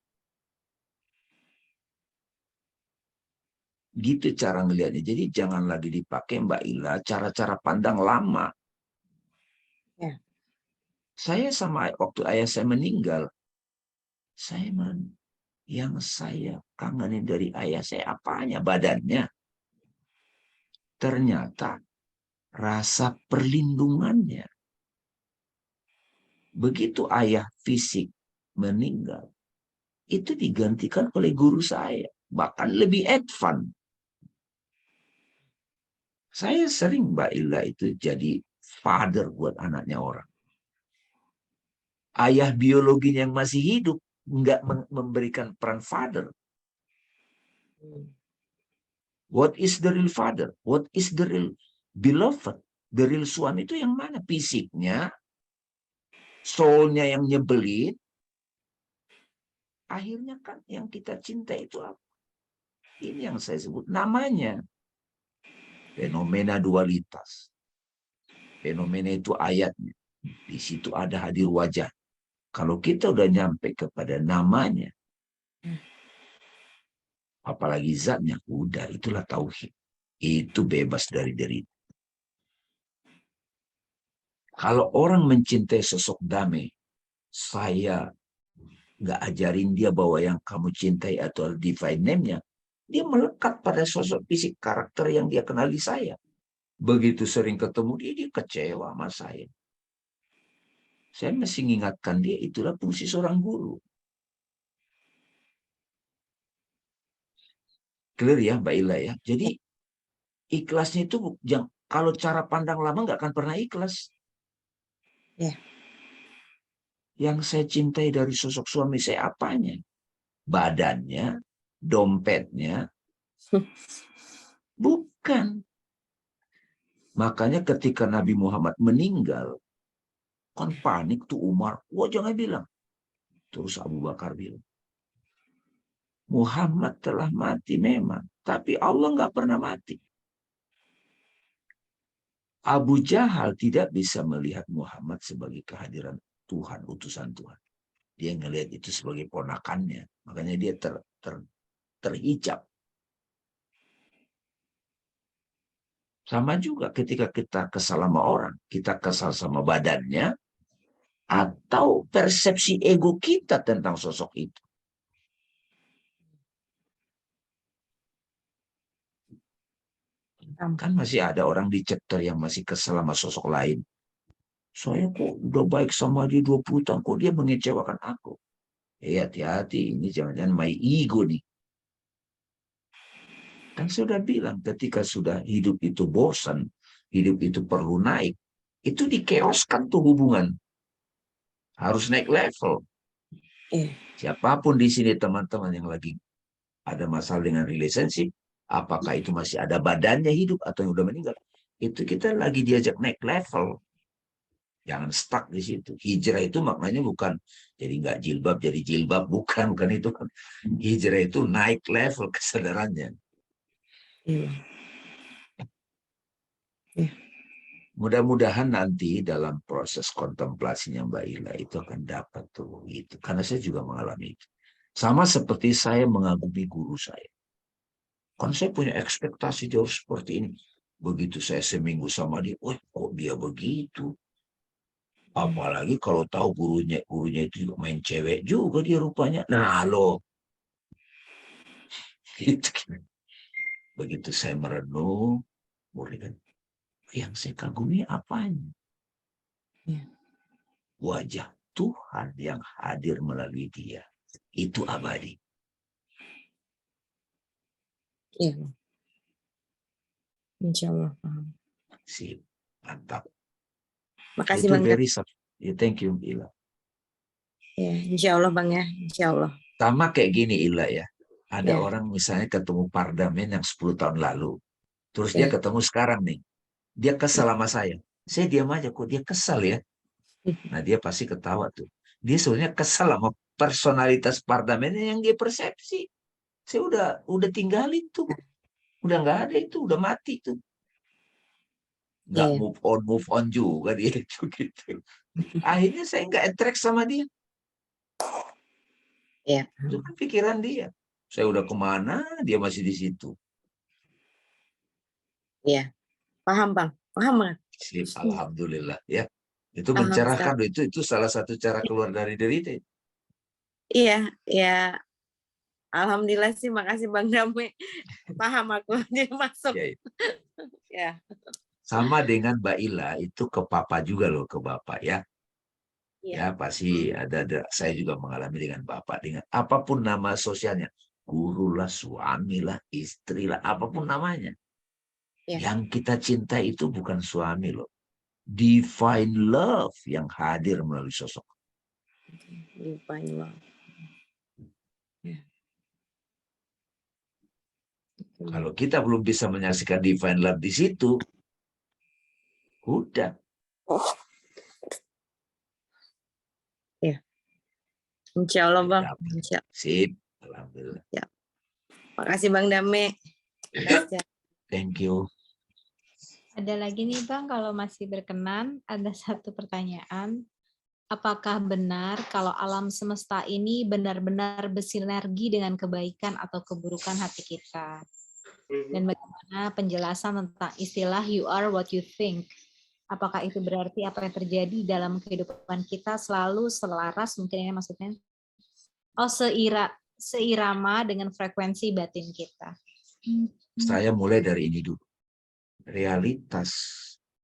Gitu cara ngelihatnya. Jadi jangan lagi dipakai Mbak Ila cara-cara pandang lama. Ya. Saya sama waktu ayah saya meninggal, yang saya kangenin dari ayah saya apanya? Badannya. Ternyata rasa perlindungannya. Begitu ayah fisik meninggal, itu digantikan oleh guru saya. Bahkan lebih advance. Saya sering Mbak Ila itu jadi father buat anaknya orang. Ayah biologinya yang masih hidup nggak memberikan peran father. What is the real father? What is the real beloved? The real suami itu yang mana? Fisiknya, soulnya yang nyebelin. Akhirnya kan yang kita cinta itu apa? Ini yang saya sebut namanya. Fenomena dualitas. Fenomena itu ayatnya. Di situ ada hadir wajah. Kalau kita udah nyampe kepada namanya, apalagi zatnya, udah itulah tauhid. Itu bebas dari derita. Kalau orang mencintai sosok damai, saya nggak ajarin dia bahwa yang kamu cintai atau divine name-nya, dia melekat pada sosok fisik karakter yang dia kenali saya. Begitu sering ketemu dia kecewa sama saya. Saya mesti mengingatkan dia, itulah fungsi seorang guru. Clear ya Mbak Ila ya. Jadi ikhlasnya itu kalau cara pandang lama nggak akan pernah ikhlas. Ya. Yang saya cintai dari sosok suami saya apanya? Badannya, dompetnya, bukan. Makanya ketika Nabi Muhammad meninggal, kan panik tuh Umar. Wah jangan bilang. Terus Abu Bakar bilang, Muhammad telah mati memang, tapi Allah nggak pernah mati. Abu Jahal tidak bisa melihat Muhammad sebagai kehadiran Tuhan, utusan Tuhan. Dia ngelihat itu sebagai ponakannya. Makanya dia terhijab. Sama juga ketika kita kesal sama orang, kita kesal sama badannya, atau persepsi ego kita tentang sosok itu. Kan masih ada orang di chapter yang masih kesal sama sosok lain. Saya kok udah baik sama dia 20 tahun, kok dia mengecewakan aku. Hati-hati, ini jangan-jangan my ego nih. Kan saya sudah bilang, ketika sudah hidup itu bosan, hidup itu perlu naik, itu dikeoskan tuh hubungan. Harus naik level. Siapapun di sini teman-teman yang lagi ada masalah dengan relationship, apakah itu masih ada badannya hidup atau yang udah meninggal, itu kita lagi diajak naik level. Jangan stuck di situ. Hijrah itu maknanya bukan jadi nggak jilbab jadi jilbab, bukan itu kan. Hijrah itu naik level kesadarannya. Mudah-mudahan nanti dalam proses kontemplasinya Mbak Ila itu akan dapat tuh gitu. Karena saya juga mengalami itu. Sama seperti saya mengagumi guru saya. Kan saya punya ekspektasi jauh seperti ini. Begitu saya seminggu sama dia, wah kok dia begitu. Apalagi kalau tahu gurunya itu juga main cewek juga dia rupanya. Nah loh, gitu. Begitu saya merenung, kan, yang saya kagumi apanya? Ya. Wajah Tuhan yang hadir melalui dia. Itu abadi. Iya. Insya Allah paham. Sip, mantap. Makasih Itu Bang. very thank you, Ila. Ya, insya Allah Bang ya, insya Allah. Sama kayak gini, Ila ya. Ada Ya. orang misalnya ketemu Pardamen yang 10 tahun lalu. Terus dia Ya. ketemu sekarang nih. Dia kesal sama saya. Saya diam aja, kok dia kesal ya. Nah dia pasti ketawa tuh. Dia sebenarnya kesal sama personalitas Pardamennya yang dia persepsi. Saya udah tinggalin tuh. Udah nggak ada itu, udah mati tuh. Nggak Iya. move on juga dia itu gitu. Akhirnya saya nggak attract sama dia. Iya. Itu kan pikiran dia. Saya udah kemana, dia masih di situ. Iya. Paham Bang, paham Bang. Sip, alhamdulillah ya. Itu Paham, mencerahkan itu salah satu cara keluar dari derita. Iya, ya. Alhamdulillah sih, makasih Bang Dame. Paham aku, dia masuk. Ya, Ya. sama dengan Mbak Ila itu ke papa juga loh, ke bapak ya. Iya. Ya pasti ada saya juga mengalami dengan bapak, dengan apapun nama sosialnya, guru lah, suami lah, istri lah, apapun namanya. Ya. Yang kita cinta itu bukan suami loh, divine love yang hadir melalui sosok. Divine love. Ya. Kalau kita belum bisa menyaksikan divine love di situ, udah. Ya. Insya Allah Bang. Insya. Sip, alhamdulillah. Ya. Makasih Bang Dame. Thank you. Ada lagi nih Bang, kalau masih berkenan, ada satu pertanyaan. Apakah benar kalau alam semesta ini benar-benar bersinergi dengan kebaikan atau keburukan hati kita? Dan bagaimana penjelasan tentang istilah you are what you think? Apakah itu berarti apa yang terjadi dalam kehidupan kita selalu selaras, mungkin ini maksudnya? Oh, seirama dengan frekuensi batin kita. Saya mulai dari ini dulu. Realitas,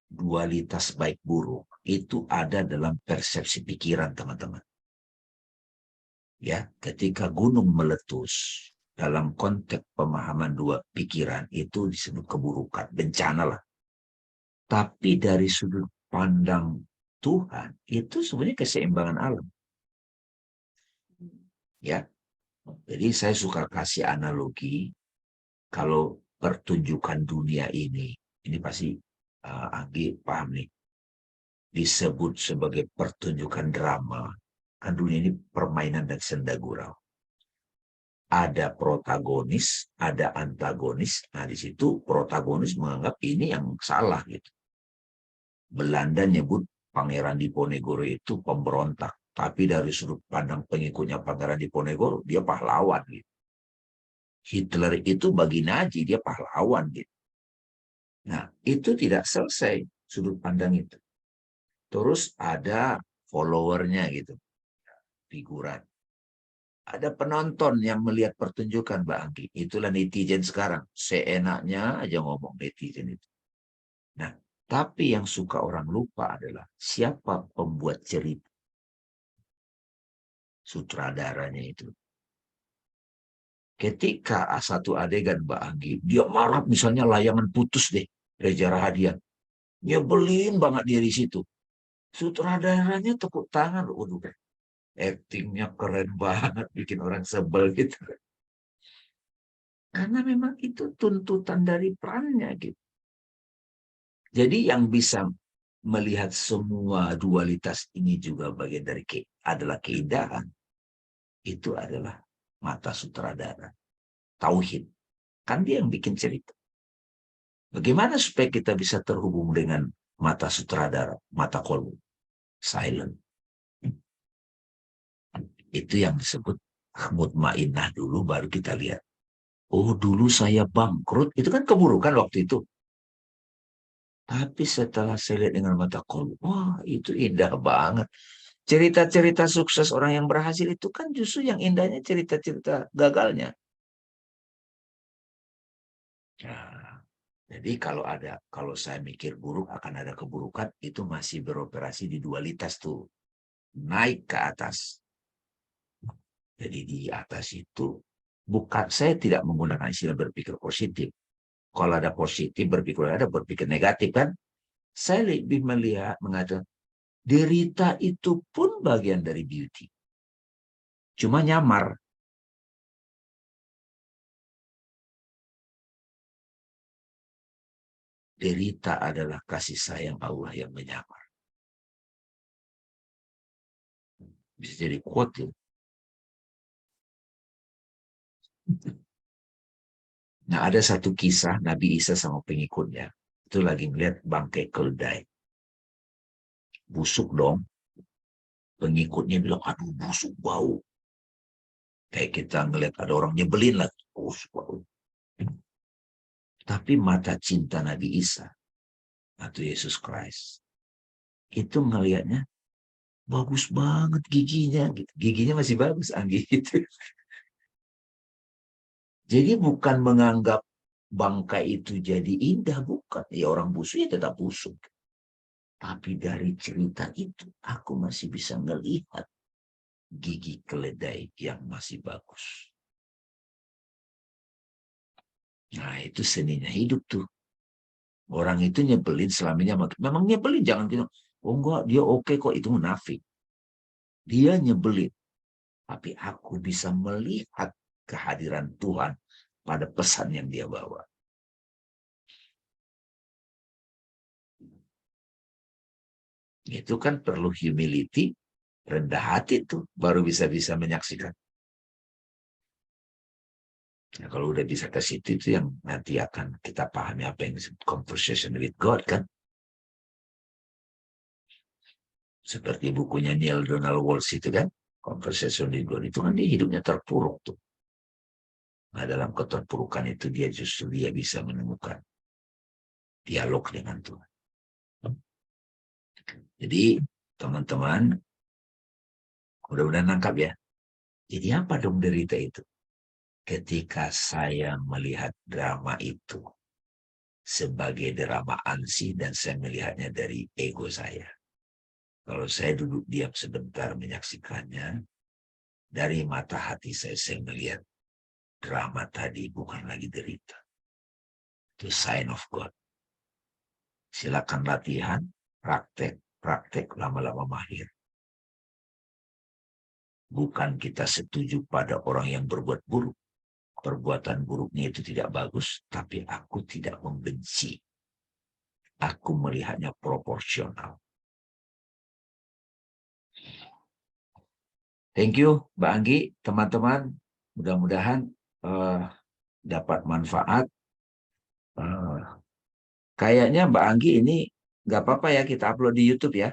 dualitas baik buruk itu ada dalam persepsi pikiran teman-teman. Ya, ketika gunung meletus dalam konteks pemahaman dua pikiran itu disebut keburukan, bencana lah. Tapi dari sudut pandang Tuhan itu sebenarnya keseimbangan alam. Ya, jadi saya suka kasih analogi kalau pertunjukan dunia ini pasti Anggi paham nih, disebut sebagai pertunjukan drama. Kan dunia ini permainan dan senda gurau. Ada protagonis, ada antagonis. Nah di situ protagonis menganggap ini yang salah gitu. Belanda nyebut Pangeran Diponegoro itu pemberontak, tapi dari sudut pandang pengikutnya Pangeran Diponegoro dia pahlawan gitu. Hitler itu bagi Nazi dia pahlawan gitu. Nah, itu tidak selesai sudut pandang itu. Terus ada followernya gitu, figuran. Ada penonton yang melihat pertunjukan Mbak Anggi. Itulah netizen sekarang. Seenaknya aja ngomong netizen itu. Nah, tapi yang suka orang lupa adalah siapa pembuat cerita. Sutradaranya itu. Ketika satu adegan Mbak Anggi, dia marah misalnya layangan putus deh. Reza Rahadian. Nyebelin banget dia di situ. Sutradaranya tepuk tangan. Waduh, actingnya keren banget. Bikin orang sebel gitu. Karena memang itu tuntutan dari perannya gitu. Jadi yang bisa melihat semua dualitas ini juga bagian dari adalah keindahan. Itu adalah mata sutradara. Tauhid. Kan dia yang bikin cerita. Bagaimana supaya kita bisa terhubung dengan mata sutradara, mata kolbu, silent. Itu yang disebut mutmainah dulu, baru kita lihat. Oh, dulu saya bangkrut, itu kan keburukan waktu itu. Tapi setelah saya lihat dengan mata kolbu, wah itu indah banget. Cerita-cerita sukses orang yang berhasil itu kan justru yang indahnya cerita-cerita gagalnya. Nah, jadi kalau saya mikir buruk akan ada keburukan, itu masih beroperasi di dualitas tuh. Naik ke atas. Jadi di atas itu, saya tidak menggunakan istilah berpikir positif. Kalau ada positif, berpikir negatif kan. Saya lebih mengatakan, derita itu pun bagian dari beauty. Cuma nyamar. Derita adalah kasih sayang Allah yang menyamar. Bisa jadi quote. Nah, ada satu kisah Nabi Isa sama pengikutnya. Itu lagi melihat bangkai keledai. Busuk dong. Pengikutnya bilang, aduh busuk bau. Kayak kita ngelihat ada orang nyebelin lah. Busuk bau. Tapi mata cinta Nabi Isa atau Yesus Christ itu ngelihatnya bagus banget giginya. Gitu. Giginya masih bagus, Anggi. Gitu. Jadi bukan menganggap bangkai itu jadi indah, bukan. Ya orang busuk ya tetap busuk. Tapi dari cerita itu, aku masih bisa melihat gigi keledai yang masih bagus. Nah, itu seninya hidup tuh. Orang itu nyebelin selamanya. Memang nyebelin, jangan bilang, oh enggak, dia oke kok, itu munafik. Dia nyebelin. Tapi aku bisa melihat kehadiran Tuhan pada pesan yang dia bawa. Itu kan perlu humility, rendah hati tuh, baru bisa menyaksikan. Nah, kalau udah bisa ke situ itu yang nanti akan kita pahami apa yang disebut conversation with God kan. Seperti bukunya Neil Donald Walsh itu kan, Conversation with God, itu kan dia hidupnya terpuruk tuh. Nah, dalam keterpurukan itu dia bisa menemukan dialog dengan Tuhan. Jadi teman-teman, mudah-mudahan nangkap ya. Jadi apa dong derita itu? Ketika saya melihat drama itu sebagai drama ansih dan saya melihatnya dari ego saya. Kalau saya duduk diam sebentar menyaksikannya, dari mata hati saya melihat drama tadi bukan lagi derita. Itu sign of God. Silakan latihan, praktek, lama-lama mahir. Bukan kita setuju pada orang yang berbuat buruk. Perbuatan buruknya itu tidak bagus, tapi aku tidak membenci. Aku melihatnya proporsional. Thank you, Mbak Anggi, teman-teman. Mudah-mudahan dapat manfaat. Kayaknya Mbak Anggi ini nggak apa-apa ya kita upload di YouTube ya.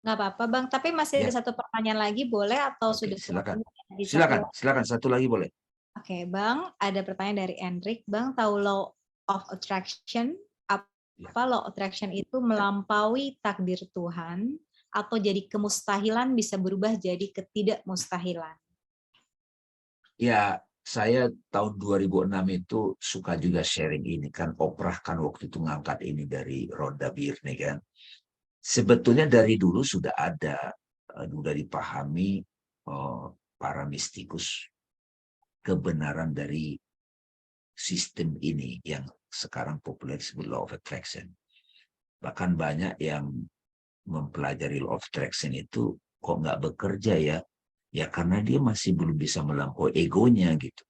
Nggak apa-apa, Bang. Tapi masih Ya. ada satu pertanyaan lagi, boleh atau Oke, sudah? silakan. Satu lagi boleh. Oke, Bang. Ada pertanyaan dari Enrik. Bang, tahu law of attraction? Apa law of attraction itu melampaui takdir Tuhan atau jadi kemustahilan bisa berubah jadi ketidakmustahilan? Ya, saya tahun 2006 itu suka juga sharing ini kan. Oprah kan waktu itu ngangkat ini dari Rhonda Byrne kan. Sebetulnya dari dulu sudah ada, sudah dipahami para mistikus kebenaran dari sistem ini yang sekarang populer disebut law of attraction. Bahkan banyak yang mempelajari law of attraction itu kok nggak bekerja ya? Ya karena dia masih belum bisa melampaui egonya gitu.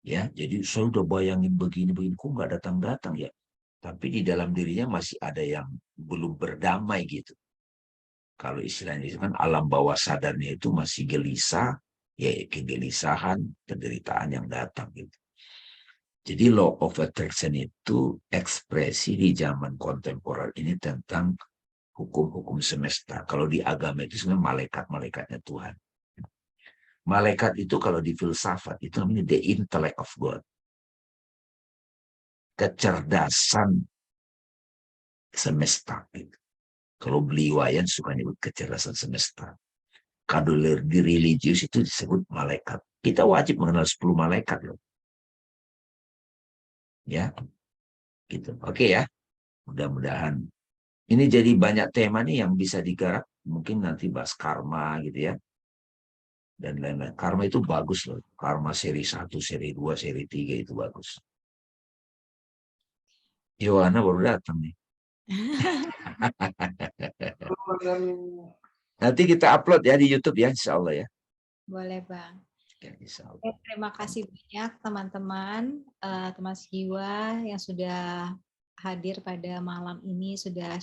Ya, jadi saya udah bayangin begini kok nggak datang ya. Tapi di dalam dirinya masih ada yang belum berdamai gitu. Kalau istilahnya itu kan alam bawah sadarnya itu masih gelisah, ya kegelisahan, penderitaan yang datang gitu. Jadi law of attraction itu ekspresi di zaman kontemporer ini tentang hukum-hukum semesta. Kalau di agama itu sebenarnya malaikat-malaikatnya Tuhan. Malaikat itu kalau di filsafat itu namanya the intellect of God. Kecerdasan semesta. Gitu. Kalau beli wayan suka nyebut kecerdasan semesta. Kalau di religius itu disebut malaikat. Kita wajib mengenal 10 malaikat loh. Ya, gitu. Oke ya. Mudah-mudahan ini jadi banyak tema nih yang bisa digarap. Mungkin nanti bahas karma gitu ya. Dan lain-lain. Karma itu bagus loh. Karma seri 1, seri 2, seri 3 itu bagus. Yohana baru datang nih. Nanti kita upload ya di YouTube ya, insya Allah ya. Boleh Bang. Ya, insya Allah. Oke, terima kasih banyak teman-teman, teman sejiwa yang sudah hadir pada malam ini, sudah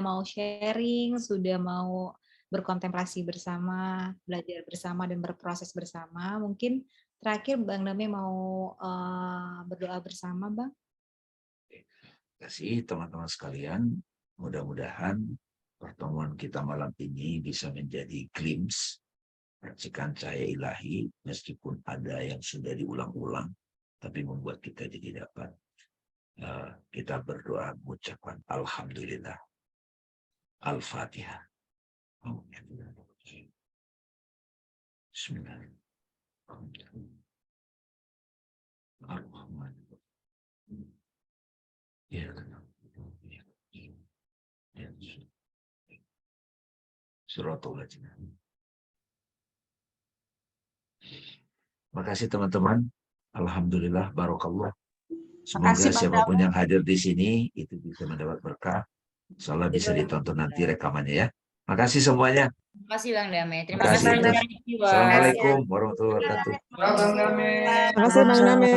mau sharing, sudah mau berkontemplasi bersama, belajar bersama dan berproses bersama. Mungkin terakhir Bang Dame mau berdoa bersama, Bang. Terima kasih teman-teman sekalian. Mudah-mudahan pertemuan kita malam ini bisa menjadi glimpse racikan cahaya ilahi, meskipun ada yang sudah diulang-ulang, tapi membuat kita jadi dapat. Kita berdoa mengucapkan Alhamdulillah. Al-Fatihah. Bismillahirrahmanirrahim. Ar-Rahmanirrahim. Ya, Suratul Lajnah. Terima kasih teman-teman. Alhamdulillah, barokallah. Semoga siapapun yang hadir di sini itu bisa mendapat berkah. Insyaallah bisa ditonton nanti rekamannya ya. Makasih semuanya. Terima kasih Bang Dame. Terima Makasih. kasih. Assalamualaikum warahmatullahi wabarakatuh. Terima kasih Bang Dame.